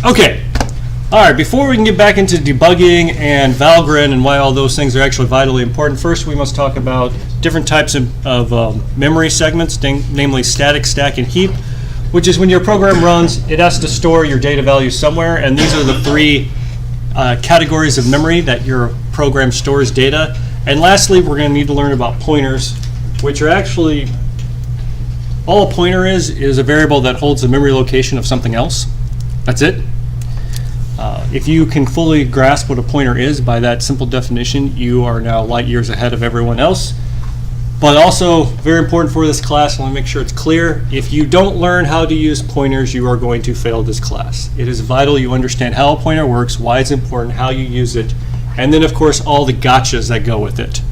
Okay. All right, before we can get back into debugging and Valgrind and why all those things are actually vitally important, first we must talk about different types of memory segments, namely static, stack, and heap, which is when your program runs, it has to store your data values somewhere, and these are the three categories of memory that your program stores data. And lastly, we're going to need to learn about pointers, which are actually, all a pointer is a variable that holds the memory location of something else. That's it. If you can fully grasp what a pointer is by that simple definition, you are now light years ahead of everyone else. But also, very important for this class, I want to make sure it's clear, if you don't learn how to use pointers, you are going to fail this class. It is vital you understand how a pointer works, why it's important, how you use it, and then of course all the gotchas that go with it.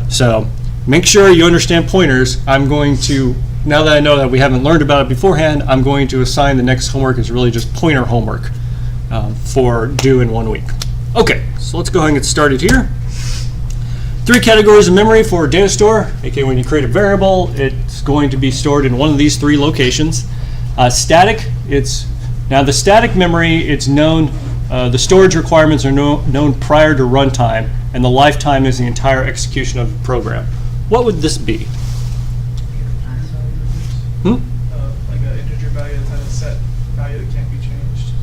So make sure you understand pointers. I'm going to, now that I know that we haven't learned about it beforehand, I'm going to assign the next homework is really just pointer homework for due in 1 week. Okay, so let's go ahead and get started here. 3 categories of memory for data store. Okay, when you create a variable, it's going to be stored in one of these 3 locations. Static, now the static memory, it's known, the storage requirements are known prior to runtime, and the lifetime is the entire execution of the program. What would this be? Like an integer value that has a set value that can't be changed.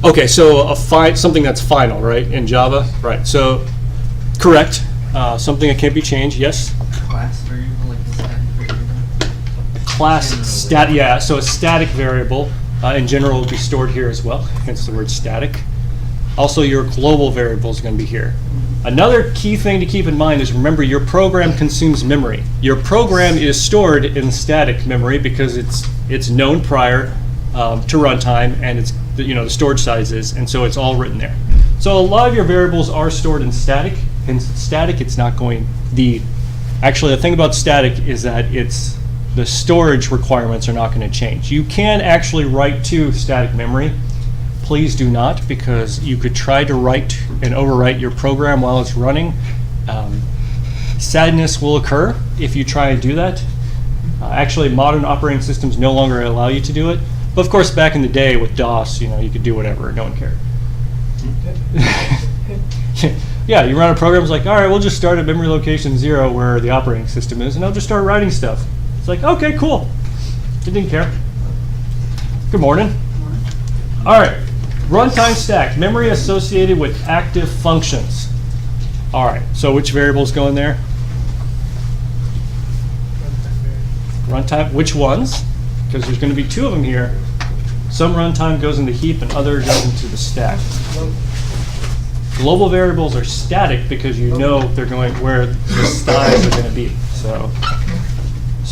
Okay, so something that's final, right, in Java? Right, so correct. Something that can't be changed, yes? Class variable, like the static variable? Class, yeah, so a static variable in general will be stored here as well, hence the word static. Also, your global variable is going to be here. Another key thing to keep in mind is, remember, your program consumes memory. Your program is stored in static memory because it's known prior to runtime, and it's the storage size is, and so it's all written there. So a lot of your variables are stored in static. In static, it's not going, actually the thing about static is that the storage requirements are not going to change. You can actually write to static memory. Please do not, because you could try to write and overwrite your program while it's running. Sadness will occur if you try and do that. Actually, modern operating systems no longer allow you to do it. But of course, back in the day with DOS, you could do whatever, no one cared. Yeah, you run a program, it's like, all right, we'll just start at memory location 0 where the operating system is, and I'll just start writing stuff. It's like, okay, cool. It didn't care. Good morning. Good morning. All right, runtime stack, memory associated with active functions. All right, so which variables go in there? Runtime, which ones? Because there's going to be 2 of them here. Some runtime goes into heap and other goes into the stack. Global variables are static because you know they're going where the styles are going to be. So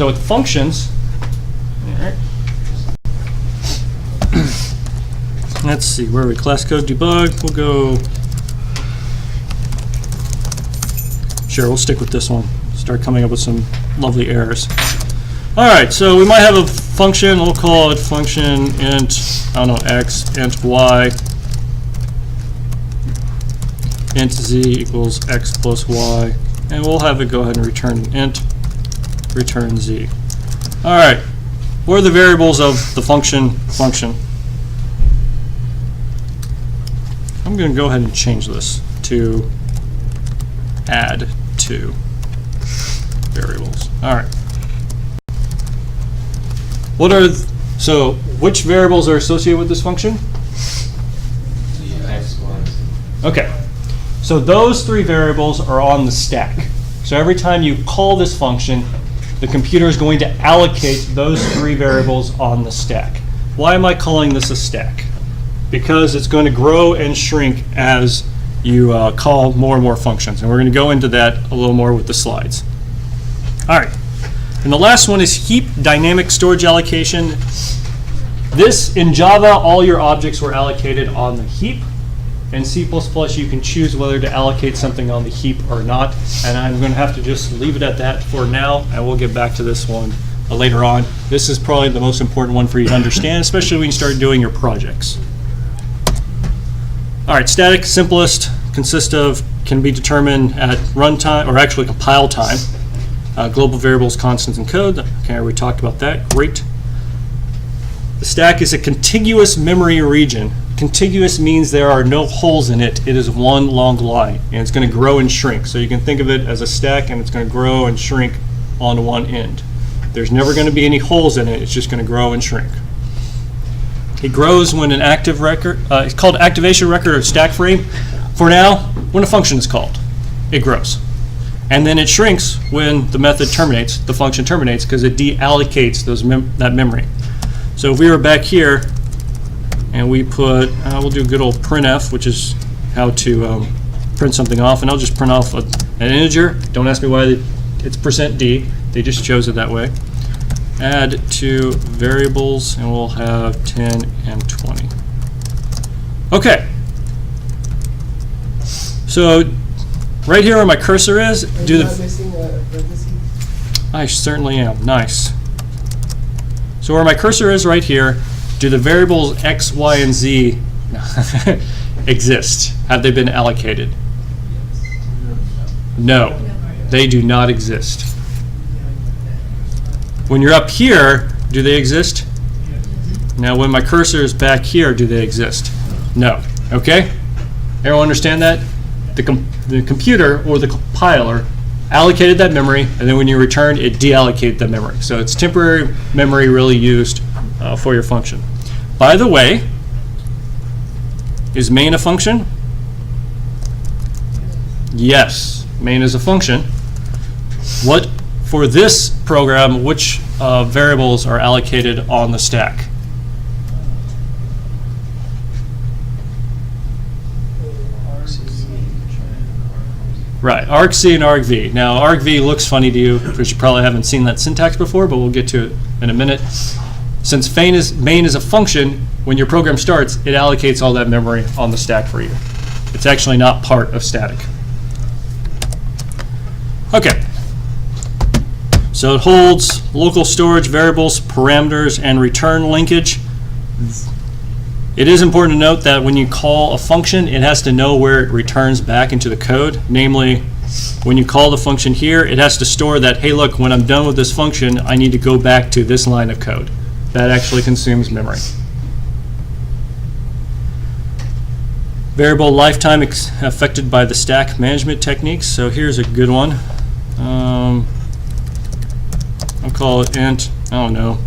with functions, all right. Let's see, where are we? Class code debug. We'll go. Sure, we'll stick with this one. Start coming up with some lovely errors. All right, so we might have a function. We'll call it function int, I don't know, x, int y. Int z equals x plus y, and we'll have it go ahead and return int, return z. All right, what are the variables of the function? I'm going to go ahead and change this to add to variables. All right. So which variables are associated with this function? Okay. So those 3 variables are on the stack. So every time you call this function, the computer is going to allocate those 3 variables on the stack. Why am I calling this a stack? Because it's going to grow and shrink as you call more and more functions. And we're going to go into that a little more with the slides. All right. And the last one is heap dynamic storage allocation. This, in Java, all your objects were allocated on the heap. In C++, you can choose whether to allocate something on the heap or not. And I'm going to have to just leave it at that for now, and we'll get back to this one later on. This is probably the most important one for you to understand, especially when you start doing your projects. All right, static, simplest, can be determined at runtime, or actually compile time. Global variables, constants, and code. Okay, we talked about that. Great. The stack is a contiguous memory region. Contiguous means there are no holes in it. It is one long line, and it's going to grow and shrink. So you can think of it as a stack, and it's going to grow and shrink on one end. There's never going to be any holes in it. It's just going to grow and shrink. It grows when an active record, it's called activation record or stack frame. For now, when a function is called, it grows. And then it shrinks when the method terminates, the function terminates, because it deallocates that memory. So if we were back here and we put, we'll do good old printf, which is how to print something off, and I'll just print off an integer. Don't ask me why it's %d. They just chose it that way. Add two variables, and we'll have 10 and 20. Okay. So right here where my cursor is, do the. Missing a parenthesis? I certainly am. Nice. So where my cursor is right here, do the variables x, y, and z exist? Have they been allocated? No, they do not exist. When you're up here, do they exist? Now when my cursor is back here, do they exist? No. Okay? Everyone understand that? The computer or the compiler allocated that memory, and then when you return, it deallocated the memory. So it's temporary memory really used for your function. By the way, is main a function? Yes, main is a function. What, for this program, which variables are allocated on the stack? Right, argc and argv. Now, argv looks funny to you because you probably haven't seen that syntax before, but we'll get to it in a minute. Since main is a function, when your program starts, it allocates all that memory on the stack for you. It's actually not part of static. Okay. So it holds local storage variables, parameters, and return linkage. It is important to note that when you call a function, it has to know where it returns back into the code. Namely, when you call the function here, it has to store that, hey, look, when I'm done with this function, I need to go back to this line of code. That actually consumes memory. Variable lifetime affected by the stack management techniques. So here's a good one. I'll call it int, I don't know,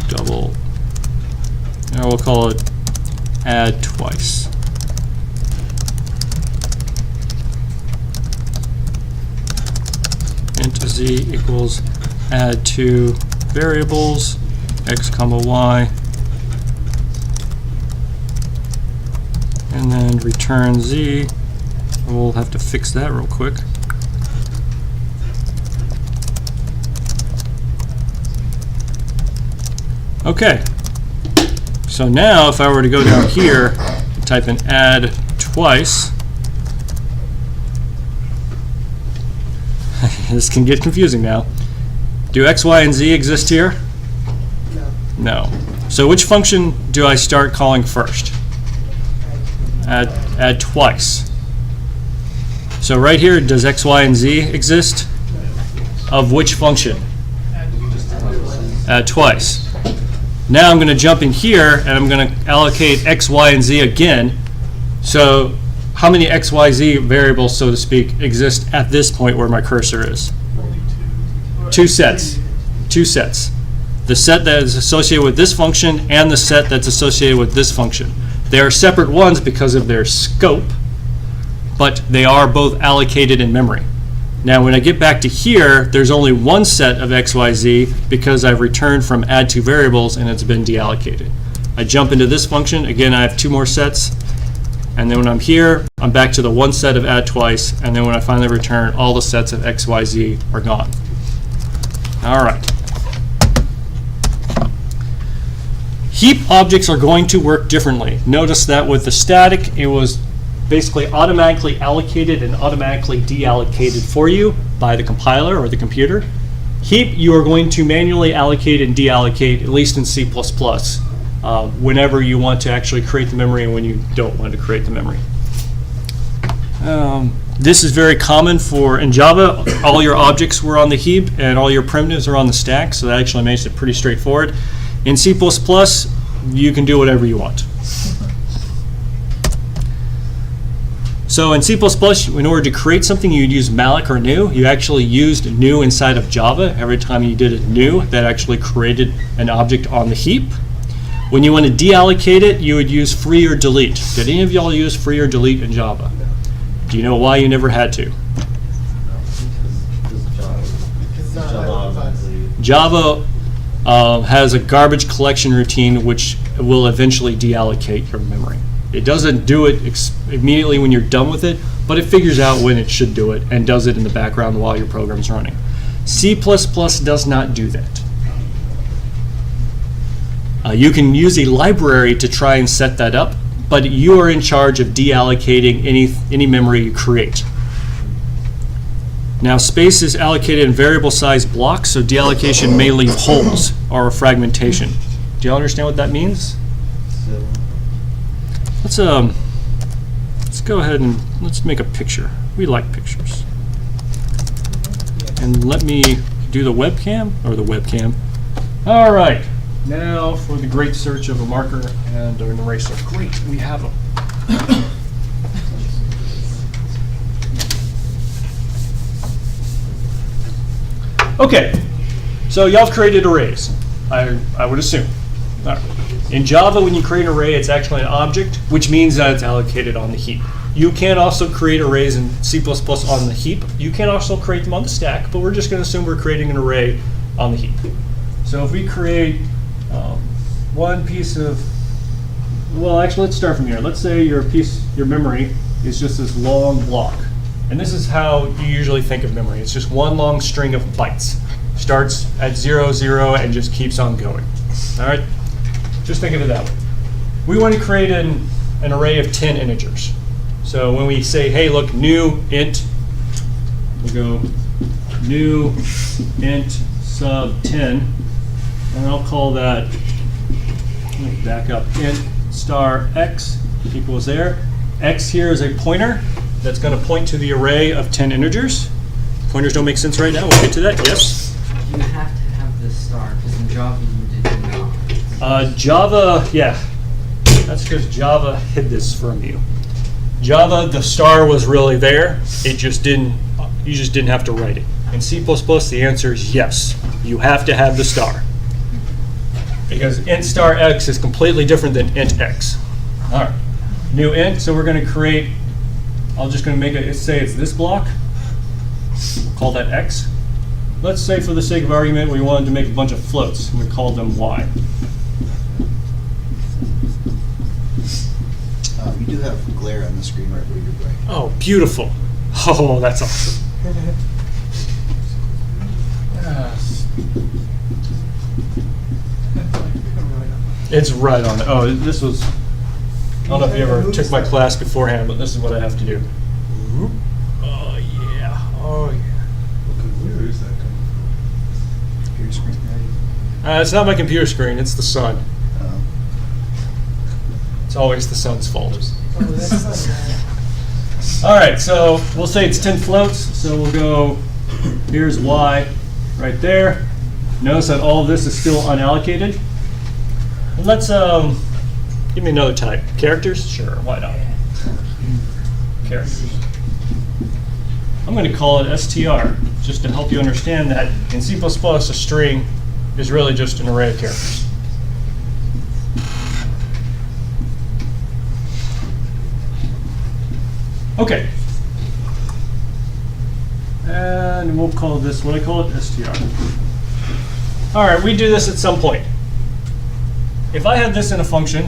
double. Or we'll call it add twice. Int z equals add two variables, x comma y, and then return z. We'll have to fix that real quick. Okay. So now, if I were to go down here and type in add twice, this can get confusing now. Do x, y, and z exist here? No. No. So which function do I start calling first? Add twice. So right here, does x, y, and z exist? Of which function? Add twice. Now I'm going to jump in here and I'm going to allocate x, y, and z again. So how many x, y, z variables, so to speak, exist at this point where my cursor is? Only two. Two sets. Two sets. The set that is associated with this function and the set that's associated with this function. They are separate ones because of their scope, but they are both allocated in memory. Now when I get back to here, there's only one set of x, y, z because I've returned from add two variables and it's been deallocated. I jump into this function, again I have two more sets, and then when I'm here, I'm back to the one set of add twice, and then when I finally return, all the sets of x, y, z are gone. All right. Heap objects are going to work differently. Notice that with the static, it was basically automatically allocated and automatically deallocated for you by the compiler or the computer. Heap, you are going to manually allocate and deallocate, at least in C++, whenever you want to actually create the memory and when you don't want to create the memory. This is very common in Java. All your objects were on the heap and all your primitives are on the stack, so that actually makes it pretty straightforward. In C++, you can do whatever you want. So in C++, in order to create something, you'd use malloc or new. You actually used new inside of Java. Every time you did a new, that actually created an object on the heap. When you want to deallocate it, you would use free or delete. Did any of y'all use free or delete in Java? Do you know why you never had to? Java has a garbage collection routine which will eventually deallocate your memory. It doesn't do it immediately when you're done with it, but it figures out when it should do it and does it in the background while your program's running. C++ does not do that. You can use a library to try and set that up, but you are in charge of deallocating any memory you create. Now, space is allocated in variable size blocks, so deallocation may leave holes or fragmentation. Do you all understand what that means? Let's go ahead and let's make a picture. We like pictures. And let me do the webcam. All right. Now for the great search of a marker and an eraser. Great, we have them. Okay, so y'all have created arrays, I would assume. All right. In Java, when you create an array, it's actually an object, which means that it's allocated on the heap. You can also create arrays in C++ on the heap. You can also create them on the stack, but we're just going to assume we're creating an array on the heap. So if we create one piece of, well, actually, let's start from here. Let's say your memory is just this long block. And this is how you usually think of memory. It's just one long string of bytes. Starts at 0, 0, and just keeps on going. All right? Just think of it that way. We want to create an array of 10 integers. So when we say, hey, look, new int, we'll go new int sub 10. And I'll call that, let me back up, int star x equals there. X here is a pointer that's going to point to the array of 10 integers. Pointers don't make sense right now. We'll get to that. Yes? You have to have this star, because in Java you did not. Java, yeah. That's because Java hid this from you. Java, the star was really there. It just didn't, you just didn't have to write it. In C++, the answer is yes. You have to have the star. Because int star x is completely different than int x. All right. New int, so we're going to create, I'm just going to make it, say it's this block. We'll call that x. Let's say for the sake of argument, we wanted to make a bunch of floats, and we called them y. You do have glare on the screen right where you're bright. Oh, beautiful. Oh, that's awesome. It's right on it. Oh, this was, I don't know if you ever took my class beforehand, but this is what I have to do. Oh, yeah. Oh, yeah. Where is that coming from? Computer screen ready? It's not my computer screen, it's the sun. Um, It's always the sun's fault. Oh, that's All right, so we'll say it's 10 floats, so we'll go, here's y right there. Notice that all of this is still unallocated. And let's, give me another type. Characters? Sure, why not? Characters. I'm going to call it str, just to help you understand that in C++, a string is really just an array of characters. Okay. And we'll call this, what I call it, str. All right, we do this at some point. If I had this in a function,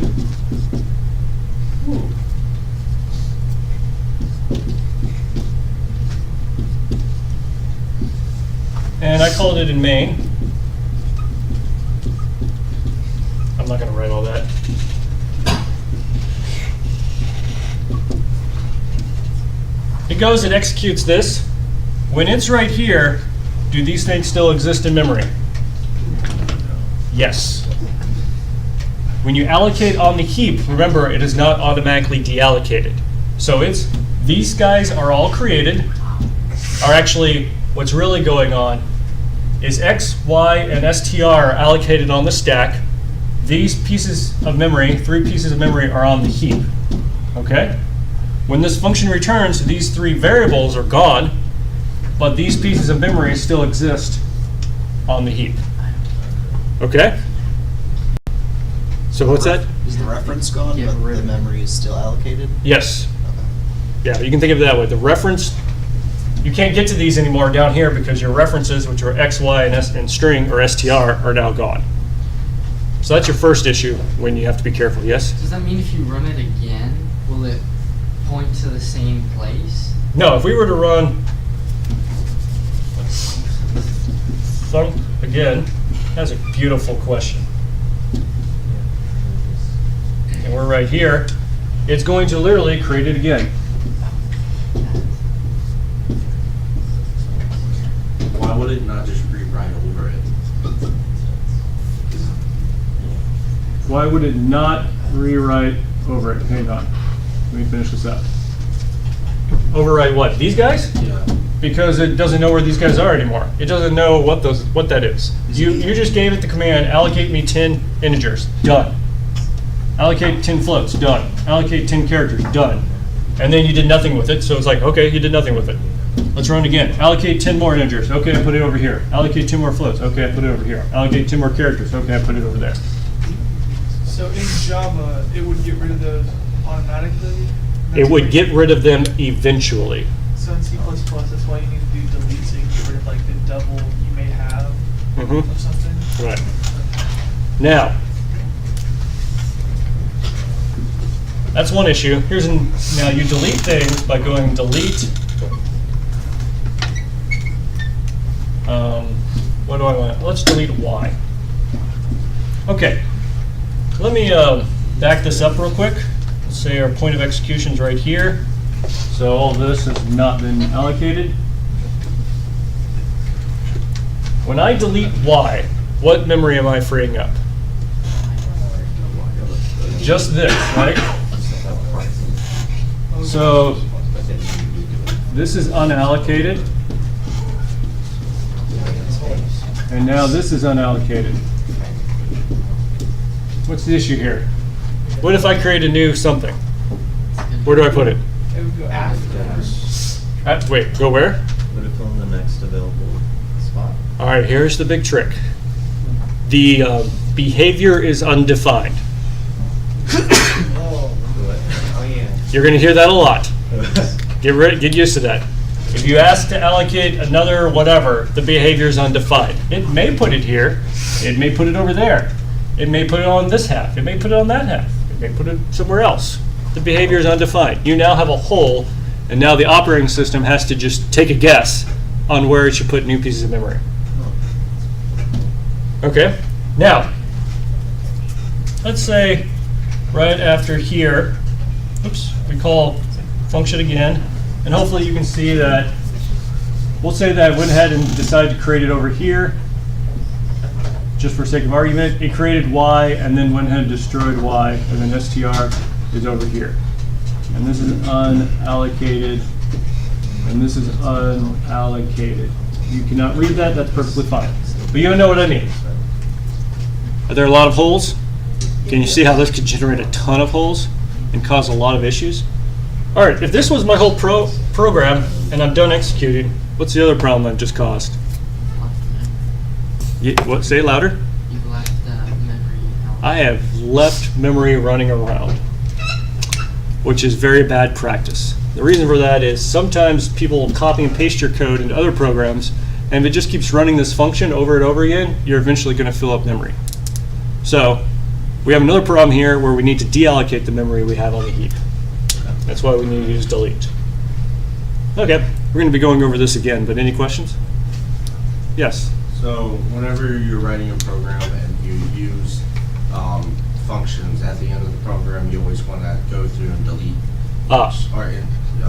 and I called it in main, I'm not going to write all that. It goes and executes this. When it's right here, do these things still exist in memory? Yes. When you allocate on the heap, remember, it is not automatically deallocated. So it's these guys are all created, are actually what's really going on is X, Y, and STR are allocated on the stack. These pieces of memory, 3 pieces of memory, are on the heap. Okay? When this function returns, these 3 variables are gone, but these pieces of memory still exist on the heap. Okay? So what's that? Is the reference gone, Get but rid the of it. memory is still allocated? Yes. Okay. Yeah, you can think of it that way. The reference, you can't get to these anymore down here because your references, which are X, Y, and string, or STR, are now gone. So that's your first issue when you have to be careful, yes? Does that mean if you run it again, will it point to the same place? No, if we were to run func again, that's a beautiful question. And we're right here. It's going to literally create it again. Why would it not just rewrite over it? Why would it not rewrite over it? Hang on. Let me finish this up. Overwrite what? These guys? Yeah. Because it doesn't know where these guys are anymore. It doesn't know what that is. You just gave it the command, allocate me 10 integers. Done. Allocate 10 floats. Done. Allocate 10 characters. Done. And then you did nothing with it, so it's like, okay, you did nothing with it. Let's run it again. Allocate 10 more integers. Okay, I put it over here. Allocate 10 more floats. Okay, I put it over here. Allocate 10 more characters. Okay, I put it over there. So in Java, it would get rid of those automatically? It would get rid of them eventually. So in C++, that's why you need to do delete, so you can get rid of like the double you may have Mm-hmm. or something? Right. Now, that's one issue. Now you delete things by going delete. What do I want? Let's delete Y. Okay. Let me back this up real quick. Let's say our point of execution is right here. So all this has not been allocated. When I delete Y, what memory am I freeing up? Just this, right? So this is unallocated. And now this is unallocated. What's the issue here? What if I create a new something? Where do I put it? It would go after. Wait, go where? Put it on the next available spot. All right, here's the big trick. The behavior is undefined. Oh yeah. You're going to hear that a lot. Get used to that. If you ask to allocate another whatever, the behavior is undefined. It may put it here. It may put it over there. It may put it on this half. It may put it on that half. It may put it somewhere else. The behavior is undefined. You now have a hole, and now the operating system has to just take a guess on where it should put new pieces of memory. Okay, now, let's say right after here, oops, we call function again, and hopefully you can see that, we'll say that I went ahead and decided to create it over here, just for sake of argument. It created Y and then went ahead and destroyed Y, and then str is over here. And this is unallocated, and this is unallocated. You cannot read that, that's perfectly fine. But you know what I mean. Are there a lot of holes? Can you see how this could generate a ton of holes and cause a lot of issues? All right, if this was my whole program and I'm done executing, what's the other problem I've just caused? What? Say it louder. You've left memory out. I have left memory running around, which is very bad practice. The reason for that is sometimes people will copy and paste your code into other programs, and if it just keeps running this function over and over again, you're eventually going to fill up memory. So we have another problem here where we need to deallocate the memory we have on the heap. That's why we need to use delete. Okay, we're going to be going over this again, but any questions? Yes? So whenever you're writing a program and you use functions at the end of the program, you always want to go through and delete.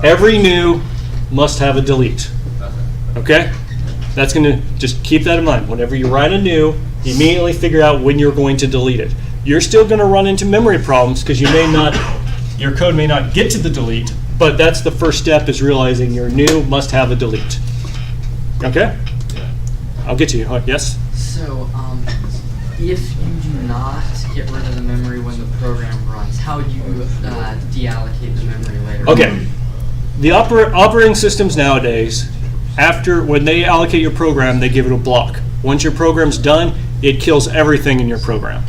Every new must have a delete. Okay. Okay? That's going to just keep that in mind. Whenever you write a new, immediately figure out when you're going to delete it. You're still going to run into memory problems because you may not, your code may not get to the delete, But that's the first step, is realizing your new must have a delete. Okay? I'll get to you. Yes? So, if you do not get rid of the memory when the program runs, how do you deallocate the memory later? Okay. The operating systems nowadays, when they allocate your program, they give it a block. Once your program's done, it kills everything in your program.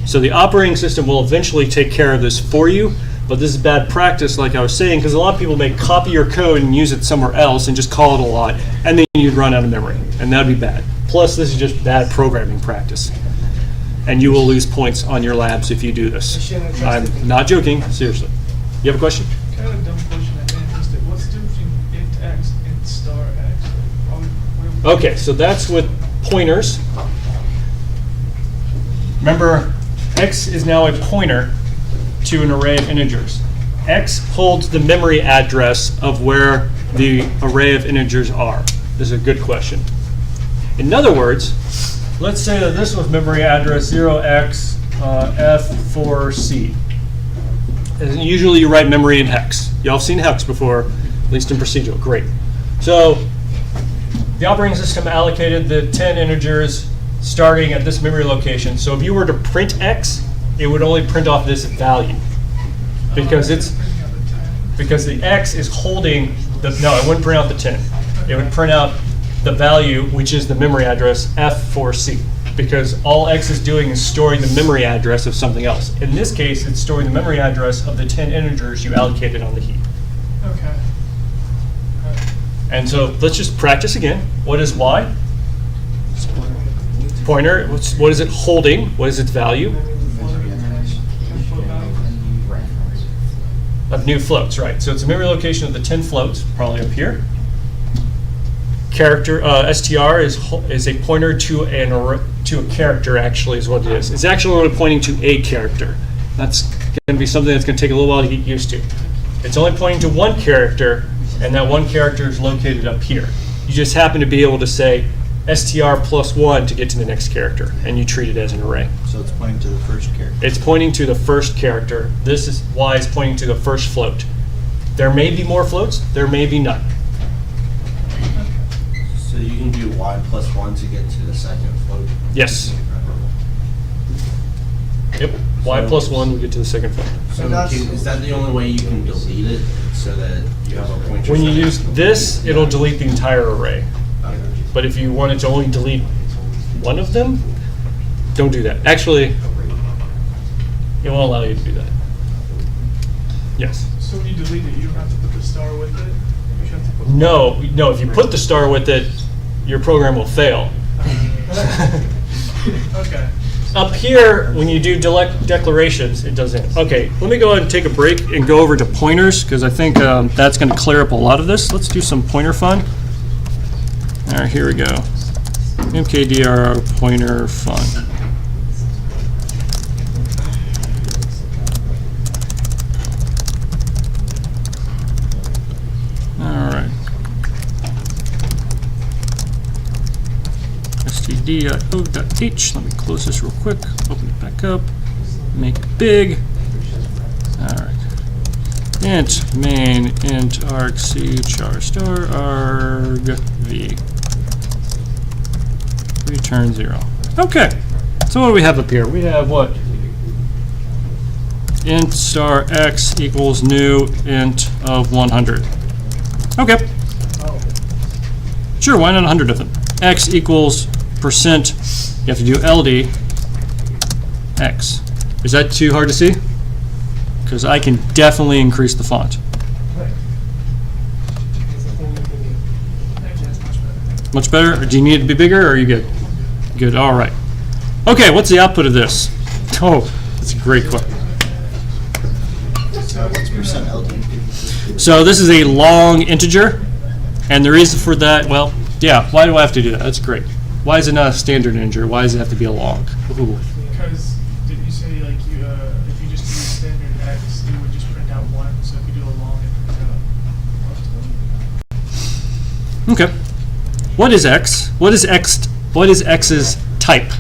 So the operating system will eventually take care of this for you, but this is bad practice, like I was saying, because a lot of people may copy your code and use it somewhere else and just call it a lot, and then you'd run out of memory, and that'd be bad. Plus, this is just bad programming practice. And you will lose points on your labs if you do this. I'm not joking, seriously. You have a question? Kind of a dumb question. I didn't understand. What's the difference between int x and star x? Okay, so that's with pointers. Remember, x is now a pointer to an array of integers. X holds the memory address of where the array of integers are. This is a good question. In other words, let's say that this was memory address 0xF4C. And usually you write memory in hex. Y'all have seen hex before, at least in procedural. Great. So the operating system allocated the 10 integers starting at this memory location. So if you were to print x, it would only print off this value because the x is holding the, no, it wouldn't print out the 10. It would print out the value, which is the memory address F4C, because all x is doing is storing the memory address of something else. In this case, it's storing the memory address of the 10 integers you allocated on the heap. Okay. And so let's just practice again. What is y? Pointer. What is it holding? What is its value? Of new floats, right. So it's a memory location of the 10 floats, probably up here. Character, str is a pointer to a character, actually, is what it is. It's actually only pointing to a character. That's going to be something that's going to take a little while to get used to. It's only pointing to one character, and that one character is located up here. You just happen to be able to say str plus 1 to get to the next character, and you treat it as an array. So it's pointing to the first character. It's pointing to the first character. This is y is pointing to the first float. There may be more floats. There may be none. So you can do y plus 1 to get to the second float? Yes. Yep. Y plus 1 we get to the second float. So is that the only way you can delete it so that you have a pointer? When you use this, it'll delete the entire array. But if you wanted to only delete one of them, don't do that. Actually, it won't allow you to do that. Yes? So when you delete it, you don't have to put the star with it? You have to put No, if you put the star with it, your program will fail. Okay. Up here, when you do declarations, it doesn't. Okay, let me go ahead and take a break and go over to pointers, because I think that's going to clear up a lot of this. Let's do some pointer fun. All right, here we go. mkdir pointer fun. All right. std.o.h. Let me close this real quick. Open it back up. Make it big. All right. Int main int argc char star arg v. Return 0. Okay. So what do we have up here? We have what? Int star x equals new int of 100. Okay. Sure, why not 100 of them? X equals percent. You have to do LD x. Is that too hard to see? Because I can definitely increase the font. Much better? Or do you need it to be bigger, or are you good? Good, all right. Okay, what's the output of this? Oh, that's a great question. What's percent LD? So this is a long integer, and the reason for that, well, yeah, why do I have to do that? That's great. Why is it not a standard integer? Why does it have to be a long? Ooh. Because did you say like you if you just do standard x, it would just print out 1. So if you do a long, it prints out multiple. Okay. What is x? What is x? What is x's type?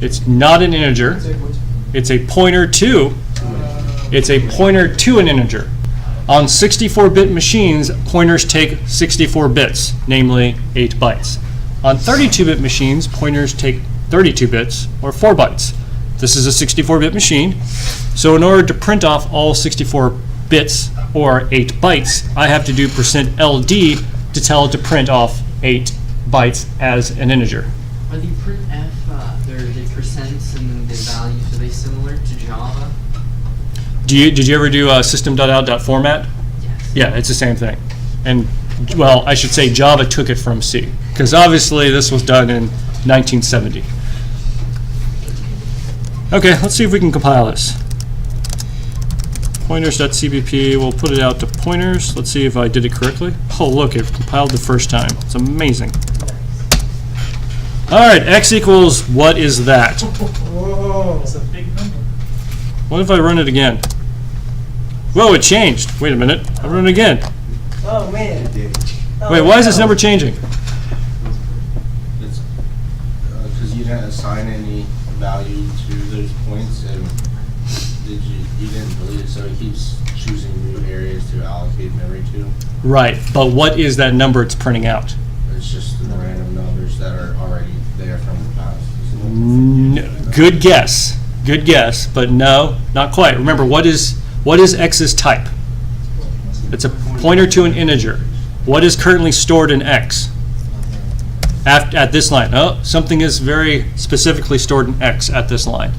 It's not an integer. It's a pointer to It's a pointer to an integer. On 64-bit machines, pointers take 64 bits, namely 8 bytes. On 32-bit machines, pointers take 32 bits, or 4 bytes. This is a 64-bit machine, so in order to print off all 64 bits, or 8 bytes, I have to do %LD to tell it to print off 8 bytes as an integer. Are the printf, the percents and the values, are they similar to Java? Did you ever do system.out.format? Yes. Yeah, it's the same thing. And, well, I should say Java took it from C, because obviously this was done in 1970. Okay, let's see if we can compile this. Pointers.cpp, we'll put it out to pointers. Let's see if I did it correctly. Oh, look, it compiled the first time. It's amazing. All right, x equals, what is that? Whoa, it's a big number. What if I run it again? Whoa, it changed. Wait a minute, I run it again. Oh, man. Wait, why is this number changing? It's because you didn't assign any value to those points, and you didn't delete it, so it keeps choosing new areas to allocate memory to. Right, but what is that number it's printing out? It's just the random numbers that are already there from the past. Isn't it? Good guess, but no, not quite. Remember, what is x's type? It's a pointer to an integer. What is currently stored in x? At this line. Oh, something is very specifically stored in x at this line.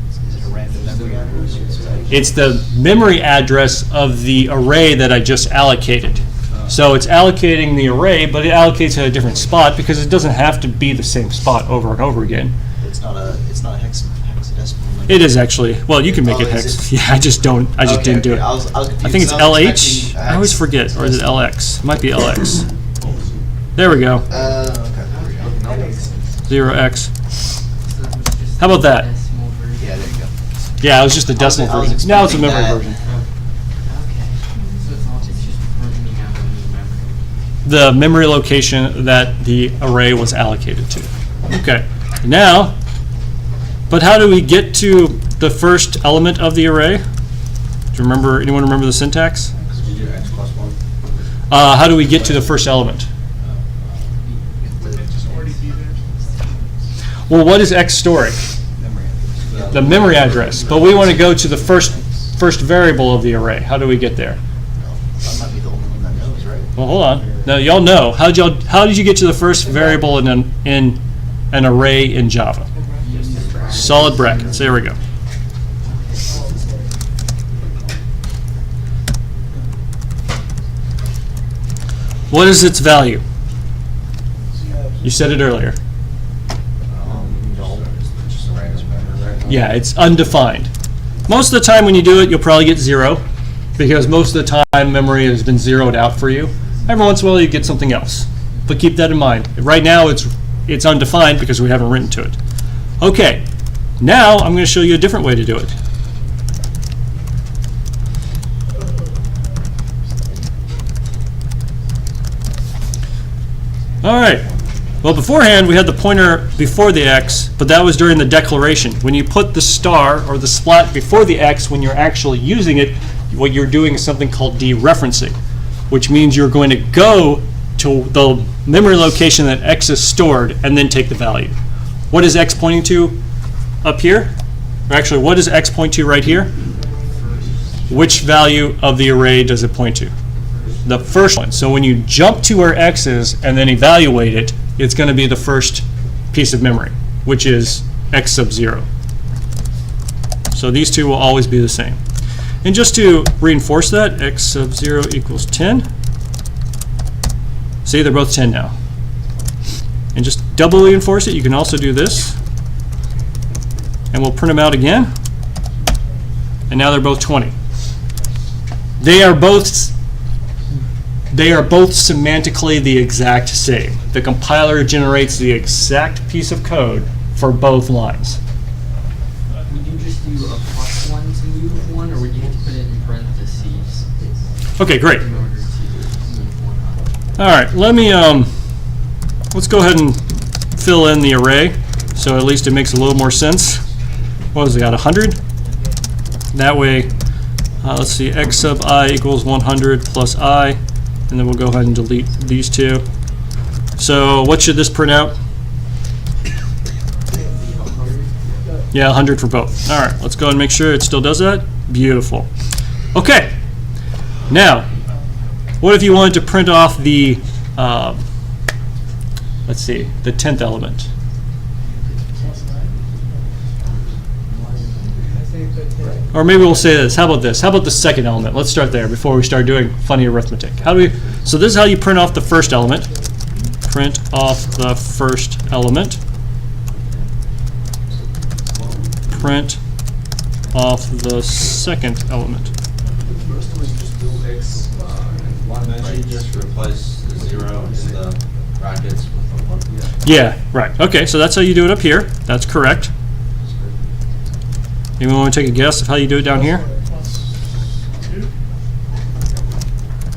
Is it a random memory address? It's the memory address of the array that I just allocated. So it's allocating the array, but it allocates at a different spot because it doesn't have to be the same spot over and over again. It's not hexadecimal. Like It is actually. Well, you can make it is hex. it? Yeah, I just don't. I just didn't do it. I was confused. I think it's I was LH. expecting I always hex. forget. Or is it LX? It might be LX. There we go. Okay, there we go. That makes sense. 0x. So that was just How about that? the decimal version. Yeah, there you go. Yeah, it was just the decimal I was version. Now it's a memory expecting version. Okay. So it's just printing out a new memory. The memory location that the array was allocated to. Okay. Now, but how do we get to the first element of the array? Do you remember? Anyone remember the syntax? Did you do x plus 1? How do we get to the first element? Wouldn't it just already be there? Well, what is x storing? Memory address. The memory address. But we want to go to the first variable of the array. How do we get there? That might be the only one that knows, right? Well, hold on. No, y'all know. How did you get to the first variable in an array in Java? Solid brackets. There we go. What is its value? You said it earlier. No. It's just a random number, right? Yeah, it's undefined. Most of the time when you do it, you'll probably get 0, because most of the time memory has been zeroed out for you. Every once in a while you get something else. But keep that in mind. Right now it's undefined because we haven't written to it. Okay, now I'm going to show you a different way to do it. All right. Well, beforehand, we had the pointer before the x, but that was during the declaration. When you put the star or the splat before the x, when you're actually using it, what you're doing is something called dereferencing, which means you're going to go to the memory location that x is stored and then take the value. What is x pointing to up here? Or actually, what does x point to right here? Which value of the array does it point to? The first one. So when you jump to where x is and then evaluate it, it's going to be the first piece of memory, which is x sub 0. So these two will always be the same. And just to reinforce that, x sub 0 equals 10. See, they're both 10 now. And just double reinforce it, you can also do this. And we'll print them out again. And now they're both 20. They are both semantically the exact same. The compiler generates the exact piece of code for both lines. Would you just do a +1 to move one, or would you have to put it in parentheses Okay, great. in order to move one up? All right, let's go ahead and fill in the array, so at least it makes a little more sense. What has it got, 100? That way, let's see, x sub I equals 100 plus I, and then we'll go ahead and delete these two. So what should this print out? Yeah, 100 for both. All right, let's go and make sure it still does that. Beautiful. Okay. Now, what if you wanted to print off the, let's see, the 10th element? Or maybe we'll say this. How about this? How about the second element? Let's start there before we start doing funny arithmetic. How do we? So this is how you print off the first element. Print off the first element. Print off the second element. First we just do x one, then you just replace the 0 in the brackets with a 1. Yeah, right. Okay, so that's how you do it up here. That's correct. Anyone want to take a guess of how you do it down here? Plus 2.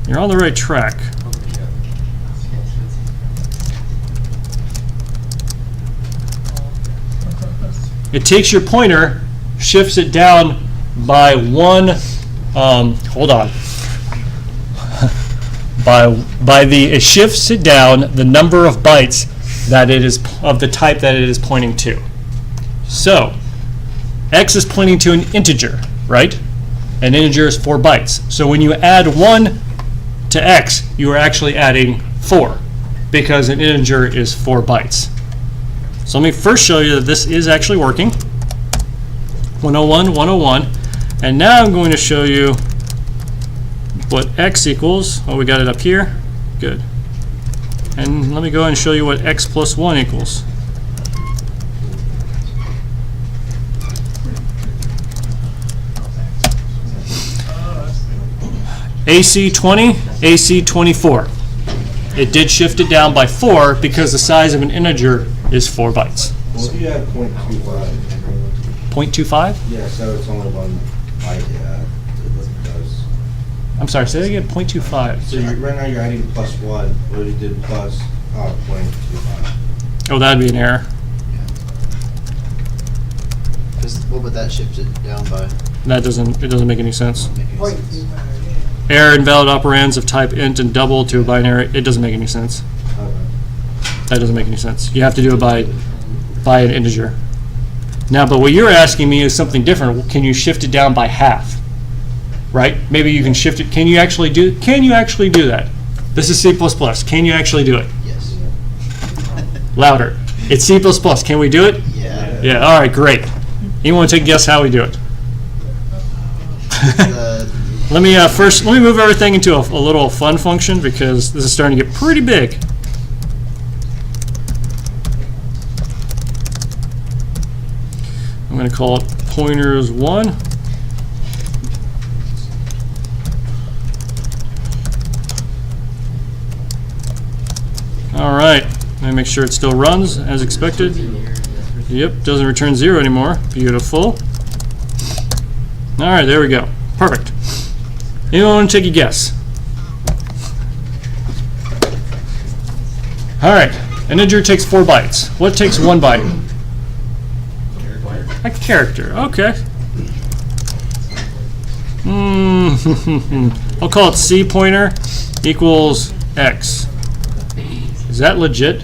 You're on the right track. It takes your pointer, shifts it down by one. Hold on. It shifts it down the number of bytes that it is of the type that it is pointing to. So, x is pointing to an integer, right? An integer is 4 bytes. So when you add 1 to x, you are actually adding 4 because an integer is 4 bytes. So let me first show you that this is actually working. 101, 101. And now I'm going to show you what x equals. Oh, we got it up here. Good. And let me go ahead and show you what x plus 1 equals. AC 20, AC 24. It did shift it down by 4 because the size of an integer is 4 bytes. Well, if you add 0.25, 0.25? yeah, so it's only 1 byte. It does. I'm sorry, say that again, 0.25. So right now you're adding plus 1, but you did plus 0.25. Oh, that'd be an error. Because what would that shift it down by? It doesn't make any sense. Make any Wait, sense. Error invalid operands of type int and double to a binary. It doesn't make any sense. Okay. That doesn't make any sense. You have to do it by an integer. Now, but what you're asking me is something different. Can you shift it down by half? Right? Maybe you can shift it. Can you actually do that? This is C++. Can you actually do it? Yes. Louder. It's C++. Can we do it? Yeah. Yeah. All right, great. Anyone want to take a guess how we do it? Let me move everything into a little fun function because this is starting to get pretty big. I'm going to call it pointers1. All right, let me make sure it still runs as expected. Yep, doesn't return 0 anymore. Beautiful. All right, there we go. Perfect. Anyone want to take a guess? All right, an integer takes 4 bytes. What takes 1 byte? A character. Okay. I'll call it C pointer equals x. Is that legit?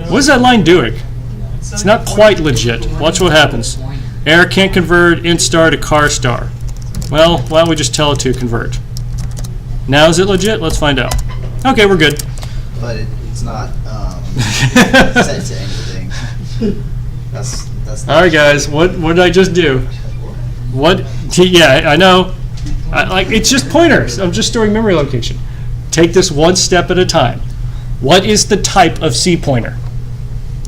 What is that line doing? It's not quite legit. Watch what happens. Error can't convert int star to char star. Well, why don't we just tell it to convert? Now is it legit? Let's find out. Okay, we're good. But it's not set to anything. That's All right, guys. What did I just do? What? Yeah, I know. It's just pointers. I'm just storing memory location. Take this one step at a time. What is the type of C pointer?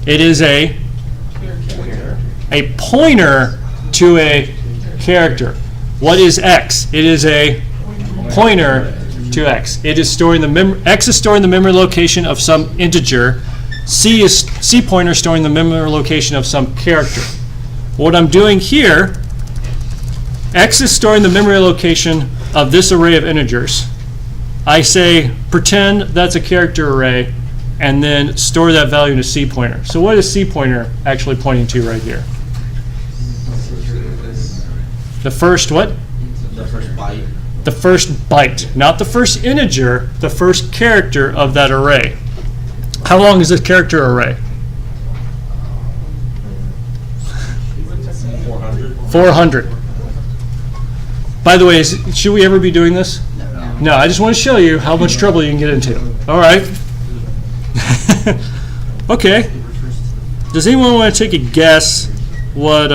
It is a pointer to a character. What is X? It is a pointer to X. It is storing the X is storing the memory location of some integer. C pointer storing the memory location of some character. What I'm doing here, X is storing the memory location of this array of integers. I say pretend that's a character array, and then store that value in a C pointer. So what is C pointer actually pointing to right here? The first what? The first byte. The first byte, not the first integer, the first character of that array. How long is this character array? 400. 400. By the way, should we ever be doing this? No, I just want to show you how much trouble you can get into. All right. Okay. Does anyone want to take a guess what,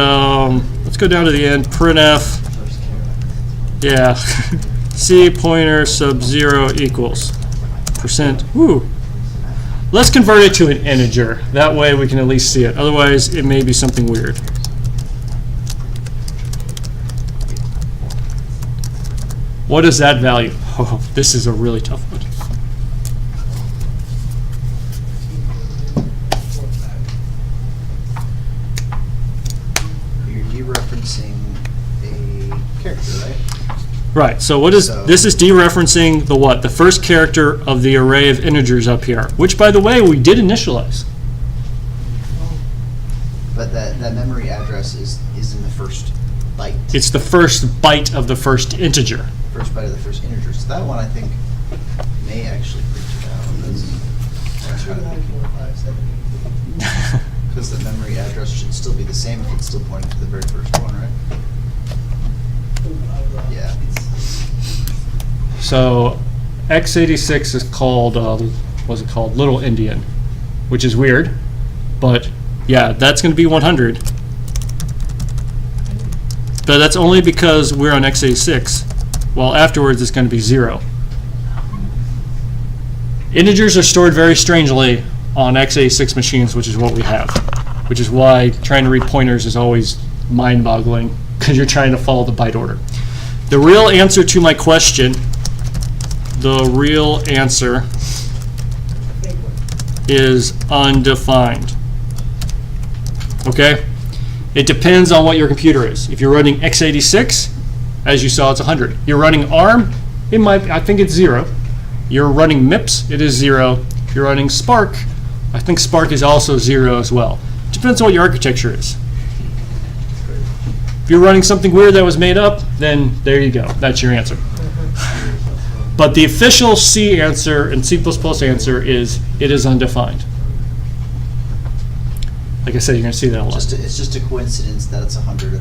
let's go down to the end, printf, yeah, C pointer sub 0 equals percent, woo. Let's convert it to an integer. That way we can at least see it. Otherwise, it may be something weird. What is that value? Oh, this is a really tough one. You're dereferencing a character, right? Right, so what is, So- this is dereferencing the what? The first character of the array of integers up here, which by the way, we did initialize. But that memory address is in the first byte. It's the first byte of the first integer. First byte of the first integer. So that one I think may actually print it out. That's what I'm thinking. Because the memory address should still be the same if it's still pointing to the very first one, right? Yeah. So x86 is called, what's it called? Little Indian, which is weird, but yeah, that's going to be 100. But that's only because we're on x86, while afterwards it's going to be 0. Integers are stored very strangely on x86 machines, which is what we have, which is why trying to read pointers is always mind-boggling, because you're trying to follow the byte order. The real answer to my question, the real answer is undefined. Okay? It depends on what your computer is. If you're running x86, as you saw, it's 100. You're running ARM, it might, I think it's 0. You're running MIPS, it is 0. If you're running Spark, I think Spark is also 0 as well. It depends on what your architecture is. If you're running something weird that was made up, then there you go. That's your answer. But the official C answer and C++ answer is it is undefined. Like I said, you're going to see that a lot. It's just a coincidence that it's 100.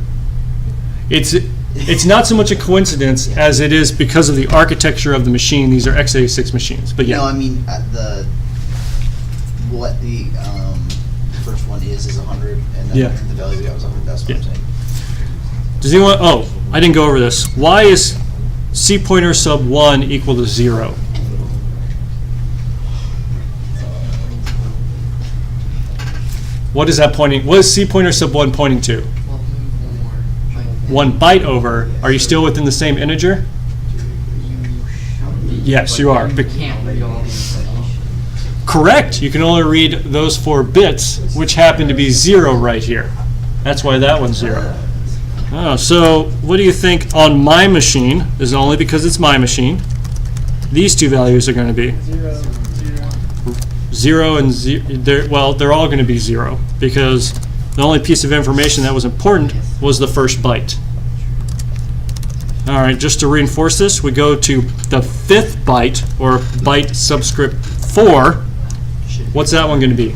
It's not so much a coincidence as it is because of the architecture of the machine. These are x86 machines. But yeah. No, I mean what the first one is 100, and then Yeah. the value we got was 100. That's what I'm Yeah. saying. Does anyone? Oh, I didn't go over this. Why is C pointer sub 1 equal to 0? What is that pointing? What is C pointer sub 1 pointing to? Well, move 1 byte over. Are you still within the same integer? Yes, you are. You can't read all the information. Correct. You can only read those 4 bits, which happen to be 0 right here. That's why that one's 0. Oh, so what do you think on my machine? This is only because it's my machine. These two values are going to be 0 and 0. Well, they're all going to be 0 because the only piece of information that was important was the first byte. All right, just to reinforce this, we go to the 5th byte, or byte subscript 4. What's that one going to be?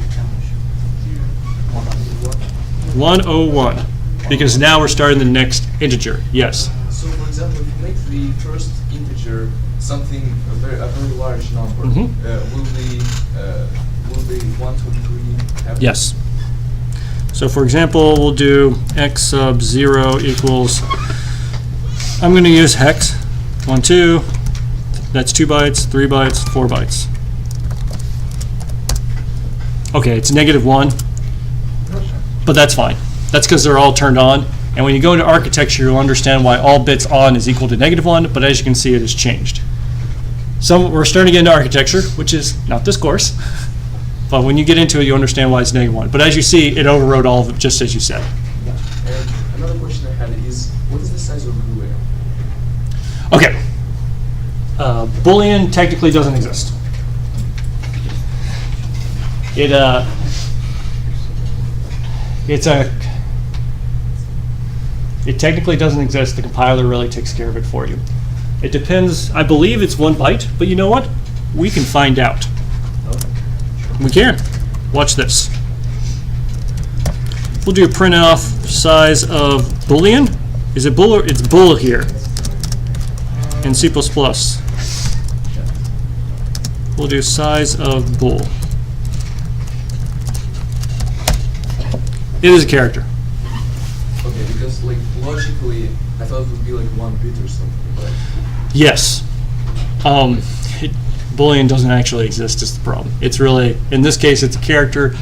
101. Because now we're starting the next integer. Yes. So, for example, if you make the first integer something a very large number, Mhm. will the 1, 2, 3 have? Yes. So for example, we'll do x sub 0 equals, I'm going to use hex, 1, 2, that's 2 bytes, 3 bytes, 4 bytes. Okay, it's -1, but that's fine. That's because they're all turned on. And when you go into architecture, you'll understand why all bits on is equal to -1, but as you can see, it has changed. So we're starting to get into architecture, which is not this course. But when you get into it, you understand why it's -1. But as you see, it overrode all of it, just as you said. And another question I had is, what is the size of Boolean? Okay. Boolean technically doesn't exist. it technically doesn't exist. The compiler really takes care of it for you. It depends. I believe it's 1 byte, but you know what? We can find out. We can. Watch this. We'll do a print off size of Boolean. Is it bool or it's bool here in C++? We'll do size of bool. It is a character. Okay, because like logically, I thought it would be like 1 bit or something, but Yes. Boolean doesn't actually exist is the problem. It's really, in this case, it's a character.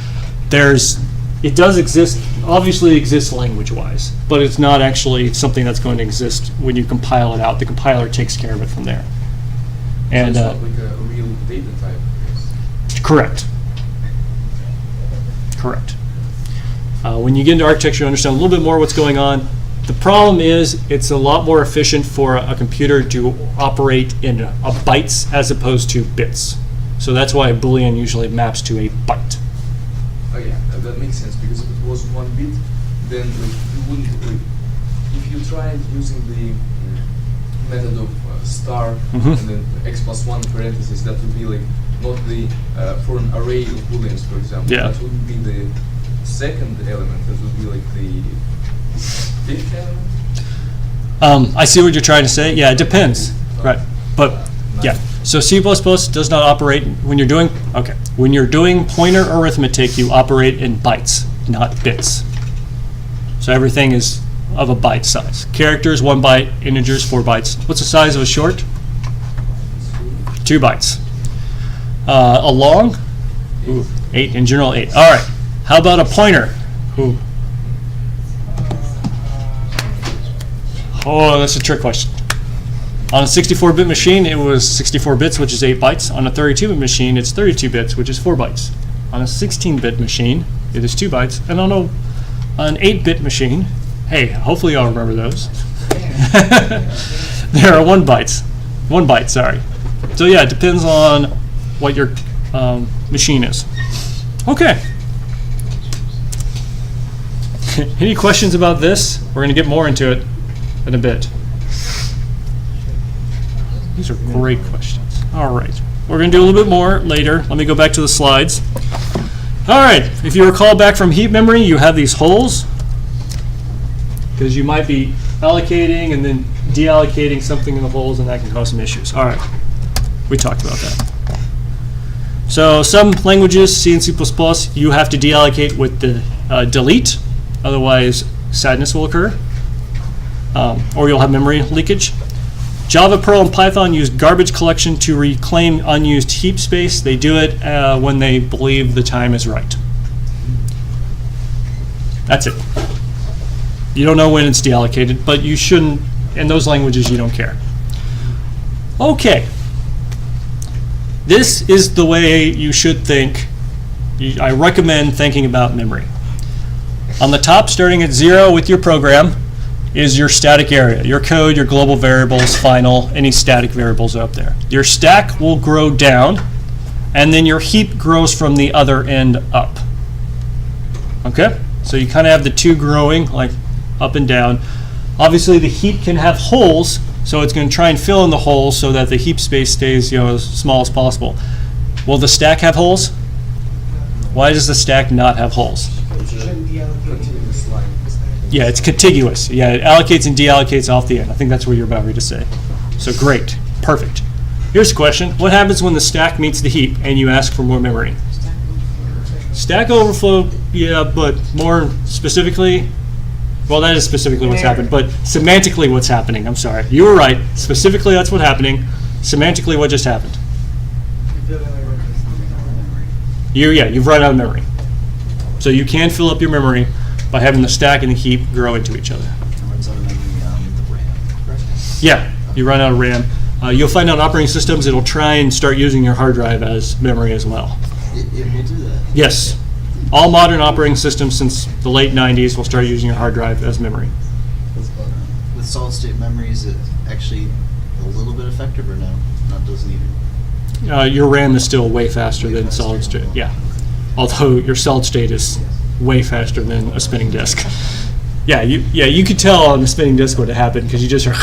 It does exist, obviously exists language-wise, but it's not actually something that's going to exist when you compile it out. The compiler takes care of it from there. And so it's not like a real data type. correct. Correct. When you get into architecture, you understand a little bit more what's going on. The problem is it's a lot more efficient for a computer to operate in bytes as opposed to bits. So that's why a Boolean usually maps to a byte. Oh yeah, that makes sense, because if it was 1 bit, then like you wouldn't like if you tried using the method of star Mhm. and then x+1 parentheses, that would be like not the for an array of booleans, for example. Yeah. That wouldn't be the second element. That would be like the 5th element. I see what you're trying to say. Yeah, it depends. Right. But yeah. So C++ does not operate when you're doing pointer arithmetic, you operate in bytes, not bits. So everything is of a byte size. Characters 1 byte, integers 4 bytes. What's the size of a short? 2 bytes. A long? Ooh, 8, in general 8. All right. How about a pointer? Ooh. Oh, that's a trick question. On a 64-bit machine, it was 64 bits, which is 8 bytes. On a 32-bit machine, it's 32 bits, which is 4 bytes. On a 16-bit machine, it is 2 bytes. And on an 8-bit machine, hey, hopefully y'all remember those. There are 1 bytes. 1 byte, sorry. So yeah, it depends on what your machine is. Okay. Any questions about this? We're going to get more into it in a bit. These are great questions. All right. We're going to do a little bit more later. Let me go back to the slides. All right. If you recall back from heap memory, you have these holes because you might be allocating and then deallocating something in the holes, and that can cause some issues. All right. We talked about that. So some languages, C and C++, you have to deallocate with the delete. Otherwise, sadness will occur, or you'll have memory leakage. Java, Perl, and Python use garbage collection to reclaim unused heap space. They do it when they believe the time is right. That's it. You don't know when it's deallocated, but you shouldn't, in those languages, you don't care. Okay. This is the way you should think. I recommend thinking about memory. On the top, starting at 0 with your program, is your static area, your code, your global variables, final, any static variables up there. Your stack will grow down, and then your heap grows from the other end up. Okay? So you kind of have the two growing, like up and down. Obviously, the heap can have holes, so it's going to try and fill in the holes so that the heap space stays, as small as possible. Will the stack have holes? Why does the stack not have holes? Continuous line. Yeah, it's contiguous. Yeah, it allocates and deallocates off the end. I think that's what you're about ready to say. So great. Perfect. Here's a question. What happens when the stack meets the heap and you ask for more memory? Stack overflow, yeah, but more specifically, well, that is specifically what's happened, but semantically what's happening. I'm sorry. You were right. Specifically, that's what happening. Semantically, what just happened? You've run out of memory. So you can fill up your memory by having the stack and the heap grow into each other. Runs out of memory the RAM, correct? Yeah, you run out of RAM. You'll find out operating systems, it'll try and start using your hard drive as memory as well. It will do that. Yes. All modern operating systems since the late 90s will start using your hard drive as memory. With solid state memory, is it actually a little bit effective or no? Not doesn't even. Your RAM is still way faster Way than faster. solid state. Yeah. although your solid state is way faster than a spinning disk. Yeah, you could tell on the spinning disk what happened because you just heard.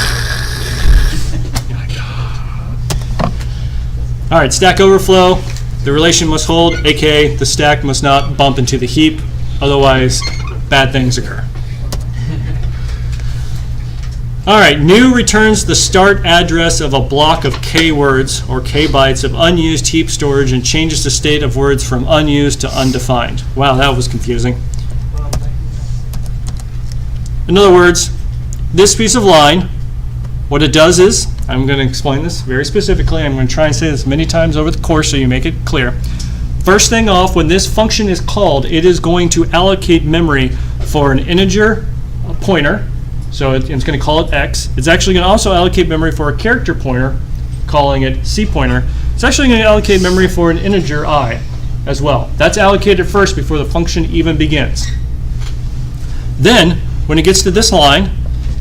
All right, Stack Overflow. The relation must hold, aka the stack must not bump into the heap, otherwise bad things occur. All right, new returns the start address of a block of k words or k bytes of unused heap storage and changes the state of words from unused to undefined. Wow, that was confusing. In other words, this piece of line, what it does is, I'm going to explain this very specifically. I'm going to try and say this many times over the course so you make it clear. First thing off, when this function is called, it is going to allocate memory for an integer, a pointer. So it's going to call it x. It's actually going to also allocate memory for a character pointer, calling it C pointer. It's actually going to allocate memory for an integer I as well. That's allocated first before the function even begins. Then, when it gets to this line,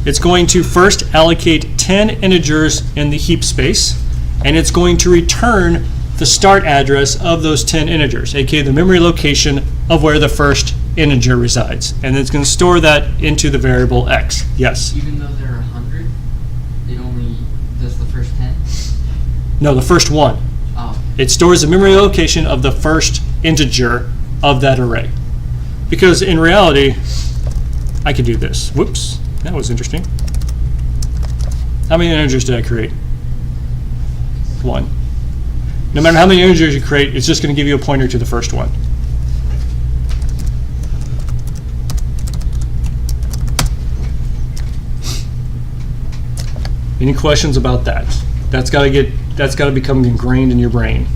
it's going to first allocate 10 integers in the heap space, and it's going to return the start address of those 10 integers, aka the memory location of where the first integer resides. And it's going to store that into the variable x. Yes? Even though there are 100, it only does the first 10? No, the first one. Oh. It stores the memory location of the first integer of that array. Because in reality, I could do this. Whoops, that was interesting. How many integers did I create? 1. No matter how many integers you create, it's just going to give you a pointer to the first one. Any questions about that? That's got to become ingrained in your brain.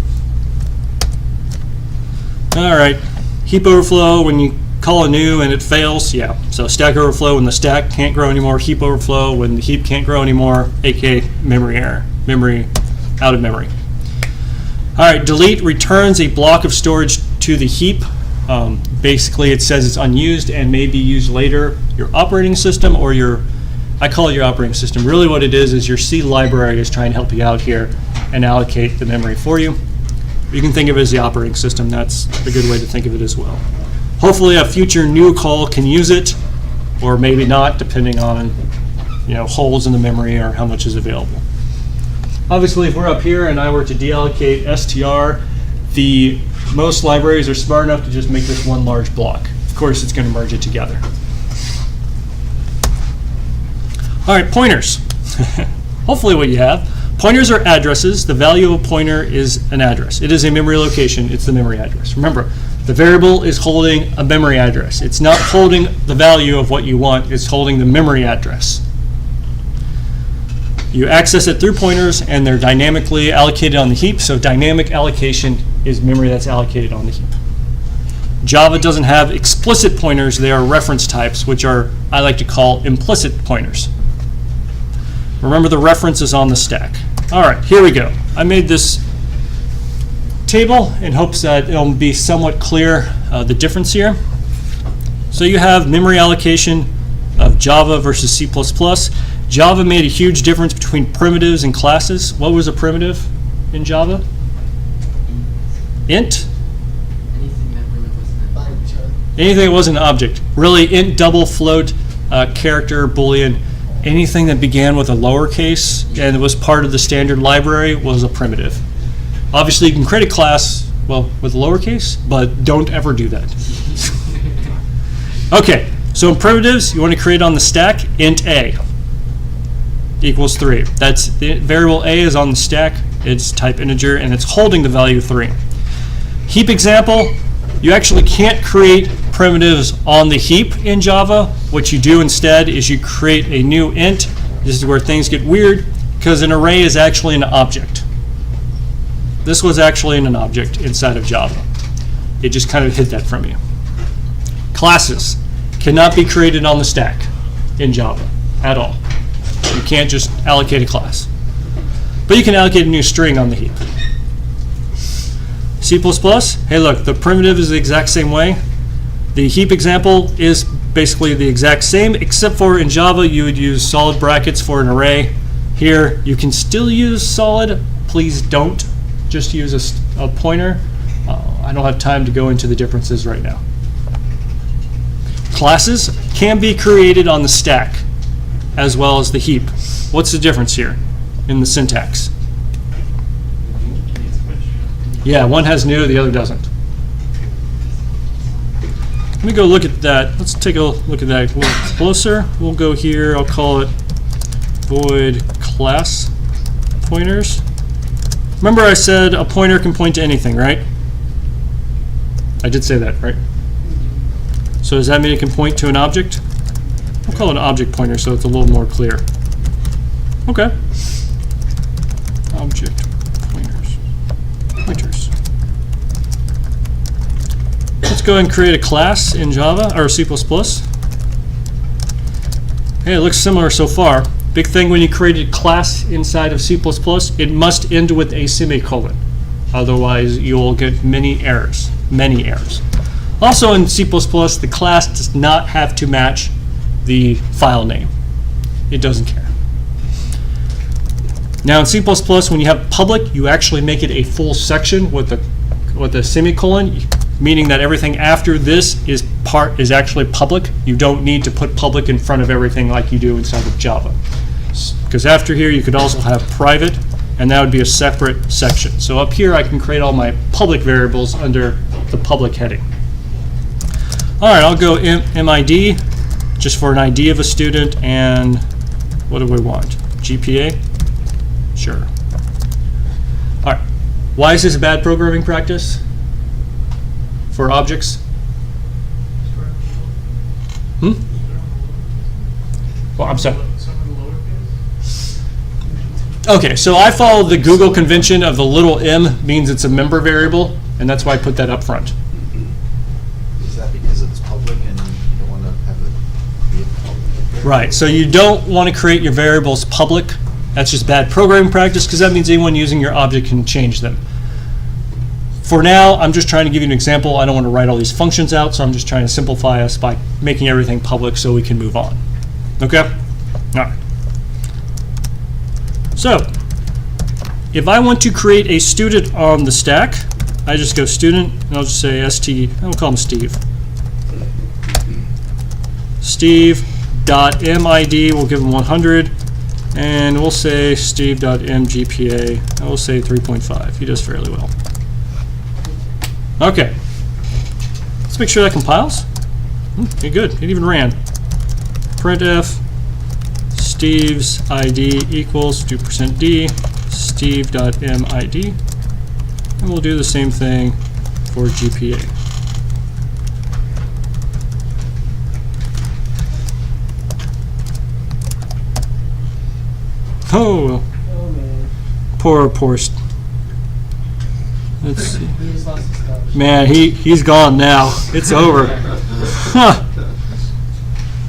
All right, heap overflow when you call a new and it fails, yeah. So stack overflow when the stack can't grow anymore, heap overflow when the heap can't grow anymore, aka memory error, memory out of memory. All right, delete returns a block of storage to the heap. Basically, it says it's unused and may be used later. Your operating system or I call it your operating system. Really what it is your C library is trying to help you out here and allocate the memory for you. You can think of it as the operating system. That's a good way to think of it as well. Hopefully a future new call can use it, or maybe not, depending on holes in the memory or how much is available. Obviously, if we're up here and I were to deallocate str, most libraries are smart enough to just make this one large block. Of course, it's going to merge it together. All right, pointers. Hopefully what you have. Pointers are addresses. The value of a pointer is an address. It is a memory location. It's the memory address. Remember, the variable is holding a memory address. It's not holding the value of what you want. It's holding the memory address. You access it through pointers, and they're dynamically allocated on the heap. So dynamic allocation is memory that's allocated on the heap. Java doesn't have explicit pointers. They are reference types, which I like to call implicit pointers. Remember, the reference is on the stack. All right, here we go. I made this table in hopes that it'll be somewhat clear the difference here. So you have memory allocation of Java versus C++. Java made a huge difference between primitives and classes. What was a primitive in Java? Int? Anything that really wasn't Anything that wasn't an object. Really, int, double, float, character, boolean, anything that began with a lowercase and was part of the standard library was a primitive. Obviously, you can create a class, with lowercase, but don't ever do that. Okay, so in primitives, you want to create on the stack int a equals 3. That's the variable a is on the stack. It's type integer, and it's holding the value 3. Heap example, you actually can't create primitives on the heap in Java. What you do instead is you create a new int. This is where things get weird, because an array is actually an object. This was actually an object inside of Java. It just kind of hid that from you. Classes cannot be created on the stack in Java at all. You can't just allocate a class. But you can allocate a new string on the heap. C++, hey look, the primitive is the exact same way. The heap example is basically the exact same, except for in Java you would use solid brackets for an array. Here you can still use solid. Please don't just use a pointer. I I don't have time to go into the differences right now. Classes can be created on the stack as well as the heap. What's the difference here in the syntax? Yeah, one has new, the other doesn't. Let me go look at that. Let's take a look at that a little closer. We'll go here. I'll call it void class pointers. Remember I said a pointer can point to anything, right? I did say that, right? So does that mean it can point to an object? We'll call it an object pointer so it's a little more clear. Okay. Object pointers. Pointers. Let's go ahead and create a class in Java or C++. Hey, it looks similar so far. Big thing when you create a class inside of C++, it must end with a semicolon. Otherwise, you'll get many errors. Many errors. Also in C++, the class does not have to match the file name. It doesn't care. Now in C++, when you have public, you actually make it a full section with a semicolon, meaning that everything after this is actually public. You don't need to put public in front of everything like you do inside of Java. Because after here, you could also have private, and that would be a separate section. So up here, I can create all my public variables under the public heading. All right, I'll go MID, just for an ID of a student, and what do we want? GPA? Sure. All right, why is this a bad programming practice for objects? Well, I'm sorry. Okay, so I follow the Google convention of the little m means it's a member variable, and that's why I put that up front. Is that because it's public and you don't want to have it be public? Right, so you don't want to create your variables public. That's just bad programming practice because that means anyone using your object can change them. For now, I'm just trying to give you an example. I don't want to write all these functions out, so I'm just trying to simplify us by making everything public so we can move on. Okay? All right. So, if I want to create a student on the stack, I just go student, and I'll just say st, I'll call him Steve. Steve.mid, we'll give him 100, and we'll say Steve.mgpa, and we'll say 3.5. He does fairly well. Okay. Let's make sure that compiles. Okay, good. It even ran. Printf. Steve's ID equals do %d steve.mid, and we'll do the same thing for GPA. Oh, Oh man. poor. Let's see. He just lost his stuff. Man, he's gone now. It's over. Huh.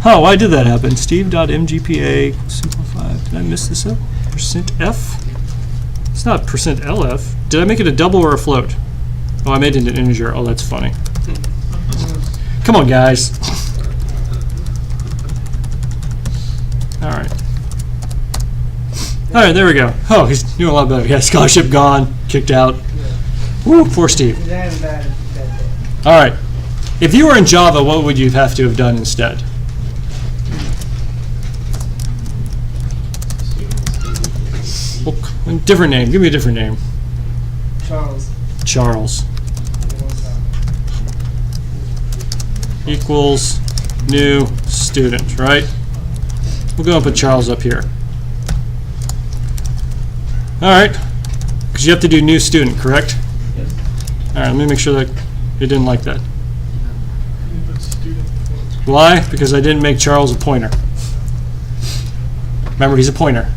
Oh, why did that happen? Steve.mgpa simplified. Did I miss this up? %f? It's not %lf. Did I make it a double or a float? Oh, I made it an integer. Oh, that's funny. Come on, guys. All right. All right, there we go. Oh, he's doing a lot better. Yeah, scholarship gone, kicked out. Woo, poor Steve. He's having a bad day. All right. If you were in Java, what would you have to have done instead? Well, different name. Give me a different name. Charles. Charles. Equals new student, right? We'll go and put Charles up here. All right. Because you have to do new student, correct? Yes. All right, let me make sure that it didn't like that. You put student before. Why? Because I didn't make Charles a pointer. Remember, he's a pointer.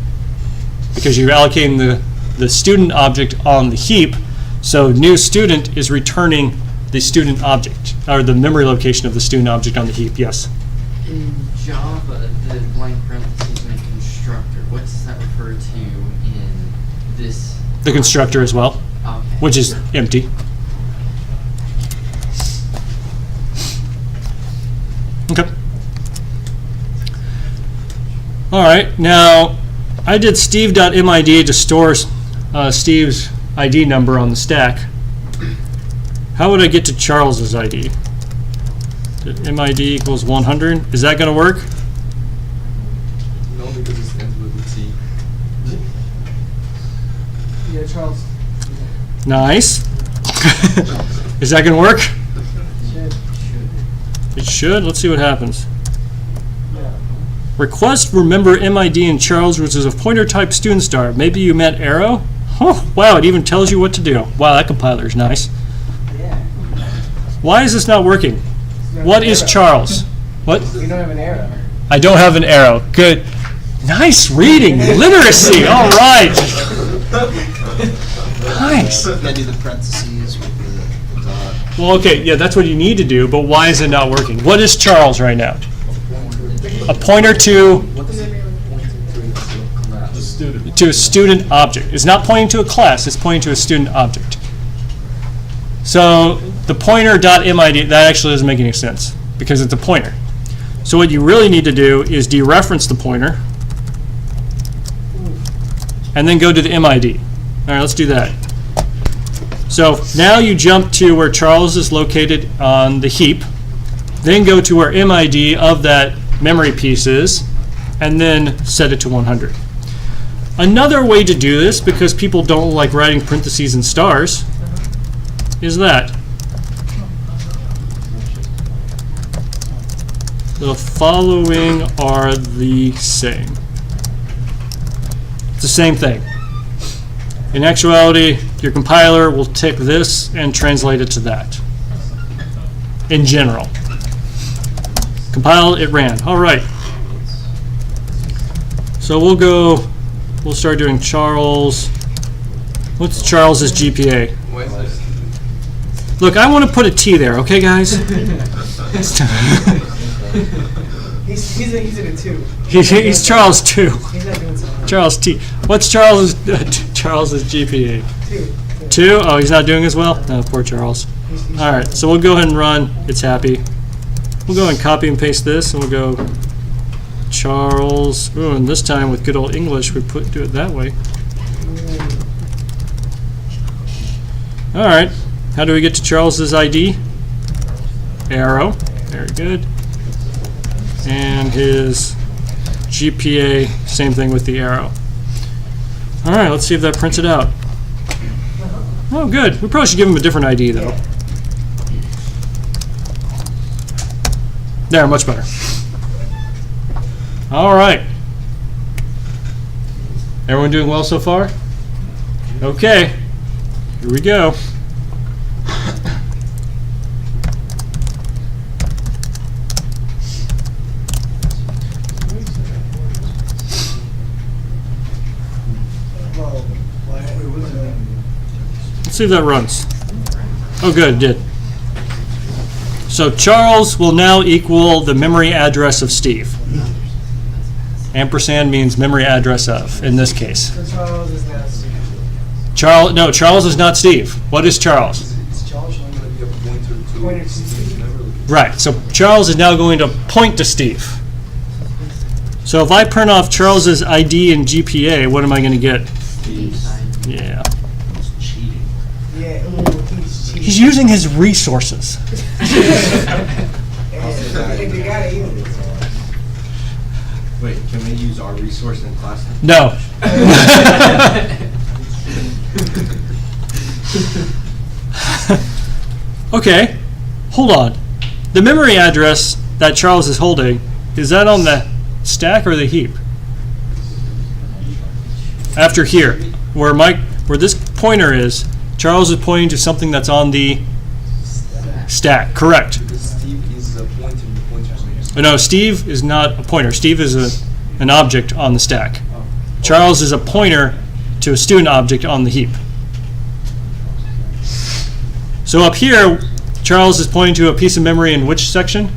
Because you're allocating the student object on the heap, so new student is returning the student object, or the memory location of the student object on the heap, yes. In Java, the blank parentheses meant constructor. What does that refer to in this? The constructor as well, Okay. which is empty. Okay. All right, now I did steve.mid to store Steve's ID number on the stack. How would I get to Charles's ID? MID equals 100. Is that going to work? No, because it ends with a T. Yeah, Charles. Nice. Is that going to work? Should. It should. Let's see what happens. Yeah. Request remember MID in Charles, which is a pointer type student star. Maybe you meant arrow? Oh, wow, it even tells you what to do. Wow, that compiler's nice. Yeah. Why is this not working? What is Charles? What? We don't have an arrow. I don't have an arrow. Good. Nice reading. Literacy. All right. Nice. You gotta do the parentheses with the dot. Well, okay, yeah, that's what you need to do, but why is it not working? What is Charles right now? A pointer to What is it pointing to? The student. a student object. It's not pointing to a class, it's pointing to a student object. So the pointer.mid, that actually doesn't make any sense because it's a pointer. So what you really need to do is dereference the pointer and then go to the MID. All right, let's do that. So now you jump to where Charles is located on the heap, then go to where MID of that memory piece is, and then set it to 100. Another way to do this, because people don't like writing parentheses and stars, is that. The following are the same. It's the same thing. In actuality, your compiler will take this and translate it to that. In general. Compile, it ran. All right. So we'll start doing Charles. What's Charles's GPA? Why is this? Look, I want to put a T there, okay, guys? He's in a 2. He's Charles 2. He's not doing so much. Charles T. What's Charles's GPA? 2. 2? Oh, he's not doing as well? No, poor Charles. He's All right, so we'll go ahead and run. It's happy. We'll go and copy and paste this, and we'll go Charles. Ooh, and this time with good old English, we do it that way. All right. How do we get to Charles's ID? Arrow. Very good. And his GPA, same thing with the arrow. All right, let's see if that prints it out. Oh, good. We probably should give him a different ID, though. There, much better. All right. Everyone doing well so far? Okay. Here we go. Let's see if that runs. Oh, good, it did. So Charles will now equal the memory address of Steve. Ampersand means memory address of, in this case. So Charles is now Steve. Charles is not Steve. What is Charles? Is Charles going to be a pointer to Pointer to Steve. Right, so Charles is now going to point to Steve. So if I print off Charles's ID and GPA, what am I going to get? Yeah. Yeah, he's cheating. He's using his resources. If you gotta use it. Wait, can we use our resource in class? No. Okay, hold on. The memory address that Charles is holding, is that on the stack or the heap? After here, where this pointer is, Charles is pointing to something that's on the stack. Correct. because Steve is pointing the pointer. No, Steve is not a pointer. Steve is an object on the stack. Charles is a pointer to a student object on the heap. So up here, Charles is pointing to a piece of memory in which section?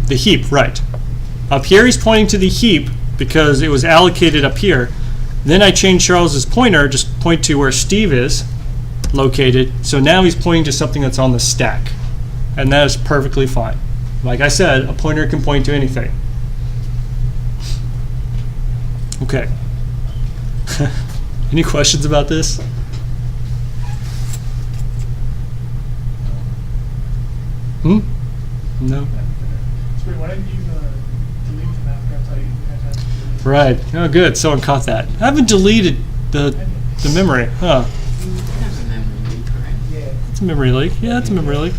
The heap, right. Up here he's pointing to the heap because it was allocated up here. Then I changed Charles's pointer, just point to where Steve is located. So now he's pointing to something that's on the stack. And that is perfectly fine. Like I said, a pointer can point to anything. Okay. Any questions about this? Hmm? No. Spring, why didn't you delete them after? I thought you had to delete them. Right. Oh, good. Someone caught that. I haven't deleted the memory. Huh. That's a memory leak, right? Yeah. It's a memory leak. Yeah, it's a memory leak.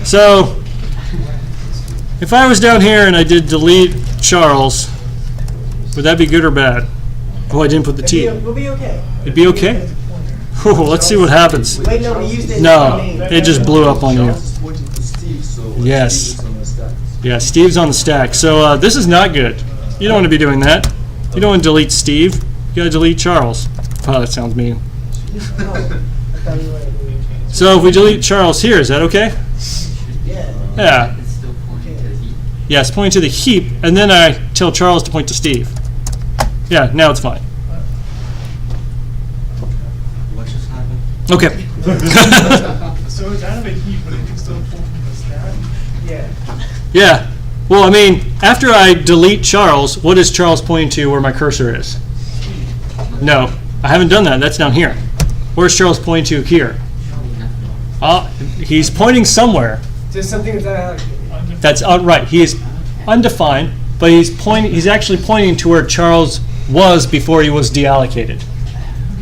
So, if I was down here and I did delete Charles, would that be good or bad? Oh, I didn't put the T. We'll be okay. It'd be okay? Oh, let's see what happens. Wait, no, we used it. No, it just blew up on you. Charles is pointing to Steve, so Yes. Steve is on the stack. Yeah, Steve's on the stack. So this is not good. You don't want to be doing that. You don't want to delete Steve. You got to delete Charles. Oh, that sounds mean. No, I thought we wanted to. So if we delete Charles here, is that okay? Yeah. Yeah. It's still pointing to Heap. Yes, point to the heap, and then I tell Charles to point to Steve. Yeah, now it's fine. What just happened? Okay. So it's out of a heap, but it can still pull from the stack. Yeah. Yeah. Well, I mean, after I delete Charles, what is Charles pointing to where my cursor is? No, I haven't done that. That's down here. Where's Charles pointing to here? He's pointing somewhere. Just something that's That's right. He is undefined, but he's actually pointing to where Charles was before he was deallocated.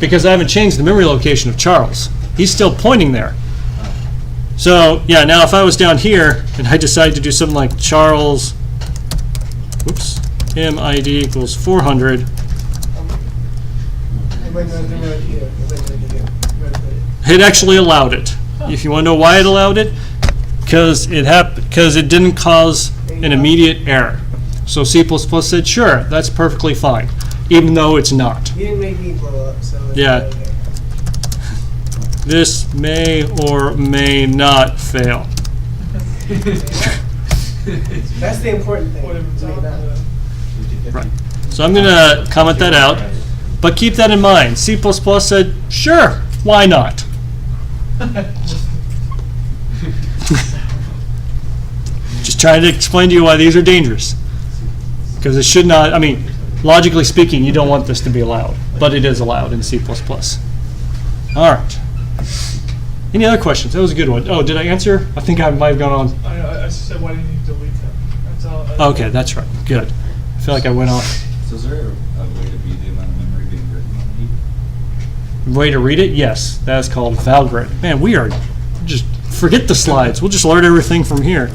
Because I haven't changed the memory location of Charles. He's still pointing there. So, yeah, now if I was down here and I decided to do something like Charles, whoops, MID equals 400, it actually allowed it. If you want to know why it allowed it, because it didn't cause an immediate error. So C++ said, sure, that's perfectly fine, even though it's not. You didn't make me blow up, so. it's Yeah. okay. This may or may not fail. That's the important thing. What if it's Make on that. the... Right. So I'm going to comment that out, but keep that in mind. C++ said, sure, why not? Just trying to explain to you why these are dangerous. Because it should not, I mean, logically speaking, you don't want this to be allowed, but it is allowed in C++. All right. Any other questions? That was a good one. Oh, did I answer? I think I might have gone on. I just said, why didn't you delete them? That's all. Okay, that's right. Good. I feel like I went off. So is there a way to view the amount of memory being written on the heap? Way to read it? Yes. That's called Valgrind. Man, we are just forget the slides. We'll just learn everything from here.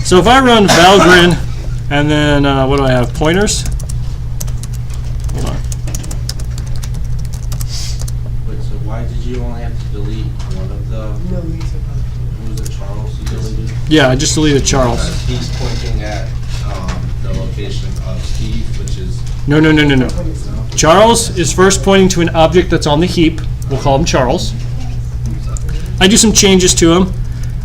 So if I run Valgrind and then what do I have? Pointers? Hold on. Wait, so why did you only have to delete one of the, No, Lisa. who was it, Charles you deleted? Yeah, I just deleted Charles. He's pointing at the location of Steve, which is, No. Charles is first pointing to an object that's on the heap. We'll call him Charles. I do some changes to him.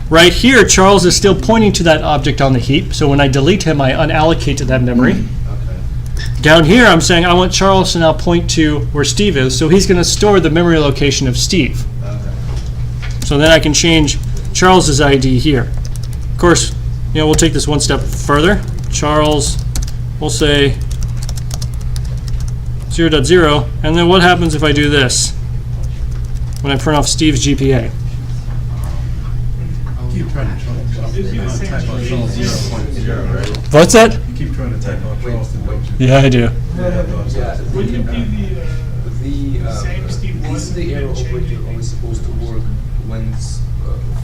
Right here, Charles is still pointing to that object on the heap. So when I delete him, I unallocate to that memory. okay. Down here, I'm saying I want Charles to now point to where Steve is. So he's going to store the memory location of Steve. Okay. So then I can change Charles's ID here. Of course, we'll take this one step further. Charles, we'll say 0.0, and then what happens if I do this? When I print off Steve's GPA. Keep trying to It'd be the same type out Charles. 0.0, right? What's that? You keep trying to type out Charles, don't you? Yeah, I do. Yeah, Wouldn't it be the same Steve is was the arrow change operator it? always supposed to work when it's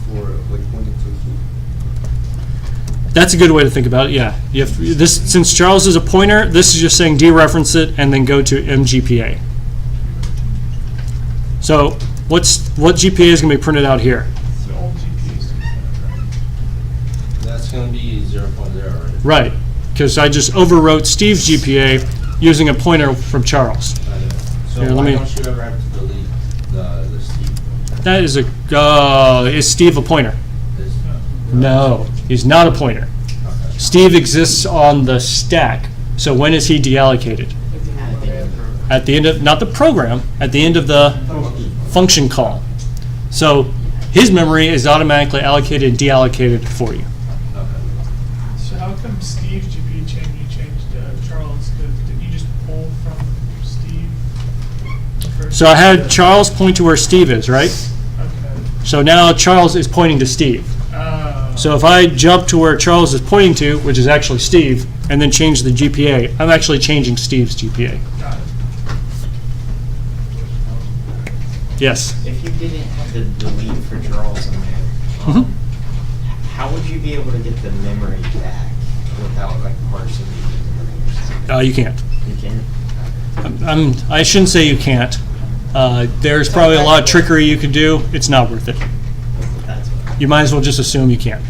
for like pointing to a heap? That's a good way to think about it, yeah. Since Charles is a pointer, this is just saying dereference it and then go to MGPA. So what GPA is going to be printed out here? The old GPs. That's gonna be 0.0, right? Right, because I just overwrote Steve's GPA using a pointer from Charles. So Here, let why me- don't you ever have to delete the Steve? That is is Steve a pointer? Is- No, he's not a pointer. Okay. Steve exists on the stack. So when is he deallocated? At the end of, not the program, at the end of the function call. So his memory is automatically allocated and deallocated for you. Okay. So how come Steve's GP changed? You changed Charles. Did you just pull from Steve? First? So I had Charles point to where Steve is, right? Okay. So now Charles is pointing to Steve. Oh. So if I jump to where Charles is pointing to, which is actually Steve, and then change the GPA, I'm actually changing Steve's GPA. Got it. Yes. If you didn't have the delete for Charles in there, Mhm. how would you be able to get the memory back without like parsing the memory or something? You can't. You can? I shouldn't say you can't. There's probably a lot of trickery you could do. It's not worth it. That's what. You might as well just assume you can't.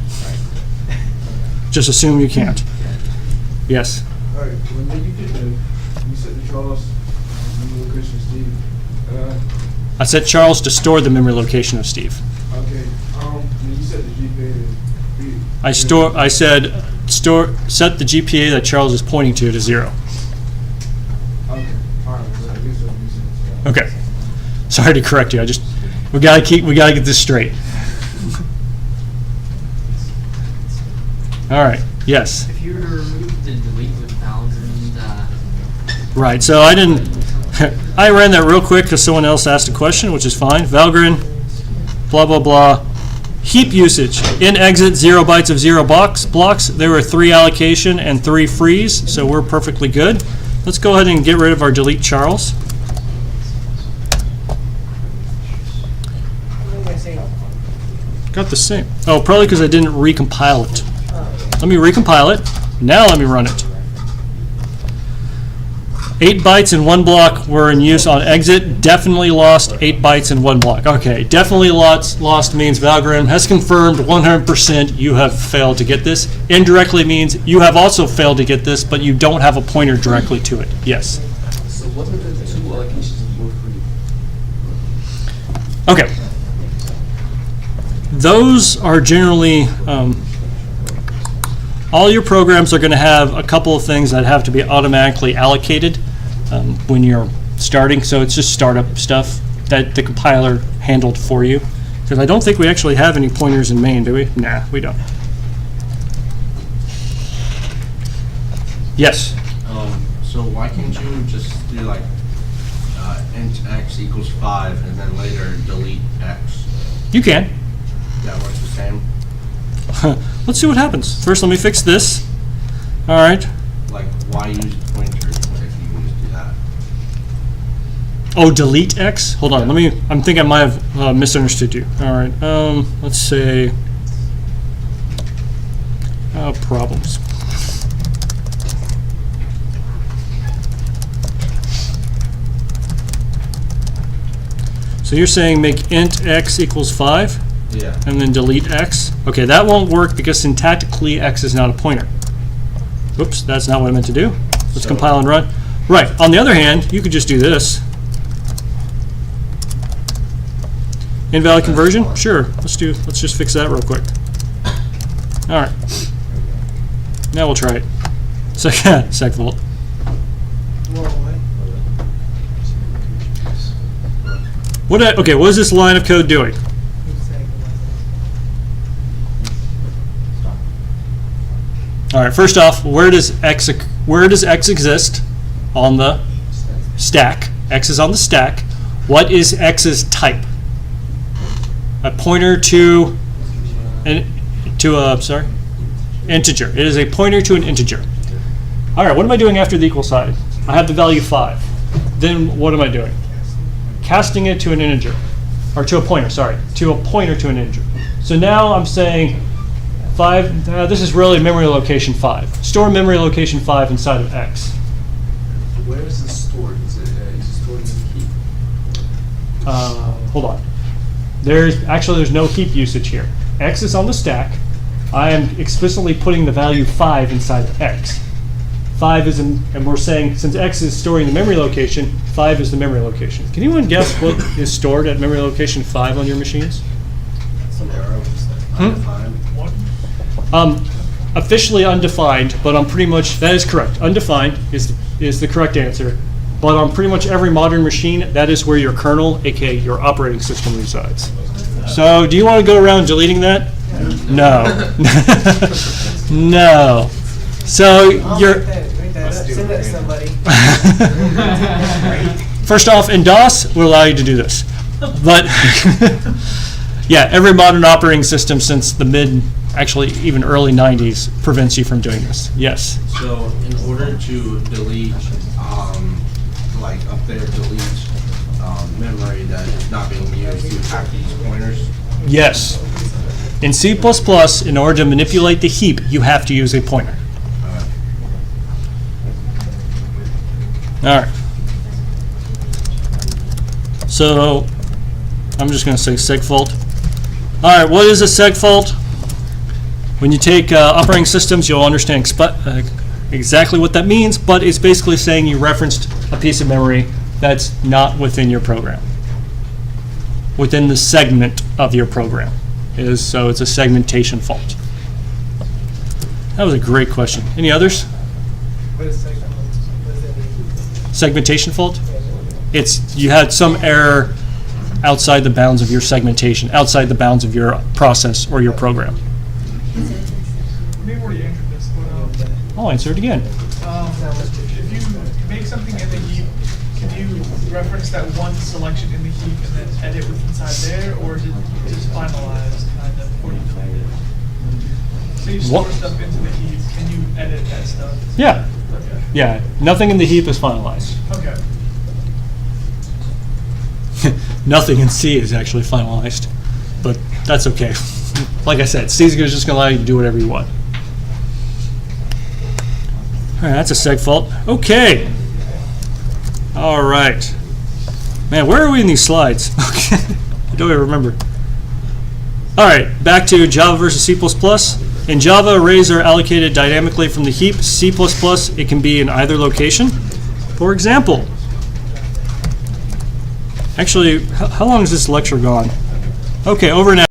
Just assume you can't. Yes. All right, when you did you set the Charles memory location, Steve. I set Charles to store the memory location of Steve. Okay, when you set the GPA to be. I said set the GPA that Charles is pointing to 0. Okay, all right, well, I guess that makes sense. Okay. Sorry to correct you. We gotta get this straight. All right. Yes. If you were to remove the delete with Valgrind, Right. So I didn't. I ran that real quick because someone else asked a question, which is fine. Valgrind, blah blah blah. Heap usage in exit 0 bytes of 0 blocks. There were 3 allocation and 3 freeze, so we're perfectly good. Let's go ahead and get rid of our delete Charles. What am I saying? Got the same. Oh, probably because I didn't recompile it. Let me recompile it. Now let me run it. 8 bytes in 1 block were in use on exit. Definitely lost 8 bytes in 1 block. Okay, definitely lost means Valgrind has confirmed 100% you have failed to get this. Indirectly means you have also failed to get this, but you don't have a pointer directly to it. Yes. So what are the 2 allocations that were free? Okay. Those are generally, all your programs are going to have a couple of things that have to be automatically allocated when you're starting. So it's just startup stuff that the compiler handled for you. Because I don't think we actually have any pointers in main, do we? Nah, we don't. Yes? So why can't you just do like int x equals 5 and then later delete x? You can. That works the same? Let's see what happens. First, let me fix this. All right. Like, why use pointers if you can just do that? Oh, delete X? Hold on, I'm thinking I might have misunderstood you. All right, let's say, problems. So you're saying make int X equals 5? Yeah. And then delete X? Okay, that won't work because syntactically X is not a pointer. Oops, that's not what I meant to do. Let's So- compile and run. Right, on the other hand, you could just do this. Invalid conversion? Sure, let's just fix that real quick. All right. Now we'll try it. Sec volt. Whoa, what? Okay, what is this line of code doing? All right, first off, where does X exist on the stack? X is on the stack. What is X's type? A pointer to integer. It is a pointer to an integer. All right, what am I doing after the equal sign? I have the value 5. Then what am I doing? Casting it to an integer, or to a pointer, sorry, to a pointer to an integer. So now I'm saying 5, this is really memory location 5. Store memory location 5 inside of X. Where is it stored? Is it stored in the heap? Hold on. There's no heap usage here. X is on the stack. I am explicitly putting the value 5 inside of X. 5 is and we're saying since X is storing the memory location, 5 is the memory location. Can anyone guess what is stored at memory location 5 on your machines? Undefined. Officially undefined, but on pretty much, that is correct. Undefined is the correct answer. But on pretty much every modern machine, that is where your kernel, aka your operating system, resides. So do you want to go around deleting that? No. No. So you're... Write that up. Send that to somebody. First off, in DOS, we'll allow you to do this. But yeah, every modern operating system since the mid actually even early 90s prevents you from doing this. Yes. So in order to delete, like up there, delete memory that is not being used, you have to use pointers. Yes. In C++, in order to manipulate the heap, you have to use a pointer. All right. So I'm just going to say segfault. All right, what is a segfault? When you take operating systems, you'll understand exactly what that means, but it's basically saying you referenced a piece of memory that's not within your program, within the segment of your program. So it's a segmentation fault. That was a great question. Any others? What is segment? What does that mean? Segmentation fault? It's you had some error outside the bounds of your segmentation, outside the bounds of your process or your program. Maybe already answered this, but I'll answer it again. if you make something in the heap, can you reference that one selection in the heap and then edit what's inside there, or is it just finalized kind of before you delete it? So you store What? stuff into the heap, can you edit that stuff? Yeah. Okay. Yeah. Nothing in the heap is finalized. Okay. Nothing in C is actually finalized, but that's okay. Like I said, C is just going to allow you to do whatever you want. All right, that's a seg fault. Okay. All right. Man, where are we in these slides? Okay. I don't even remember. All right, back to Java versus C++. In Java, arrays are allocated dynamically from the heap. C++, it can be in either location. For example, actually, how long has this lecture gone? Okay, over and out.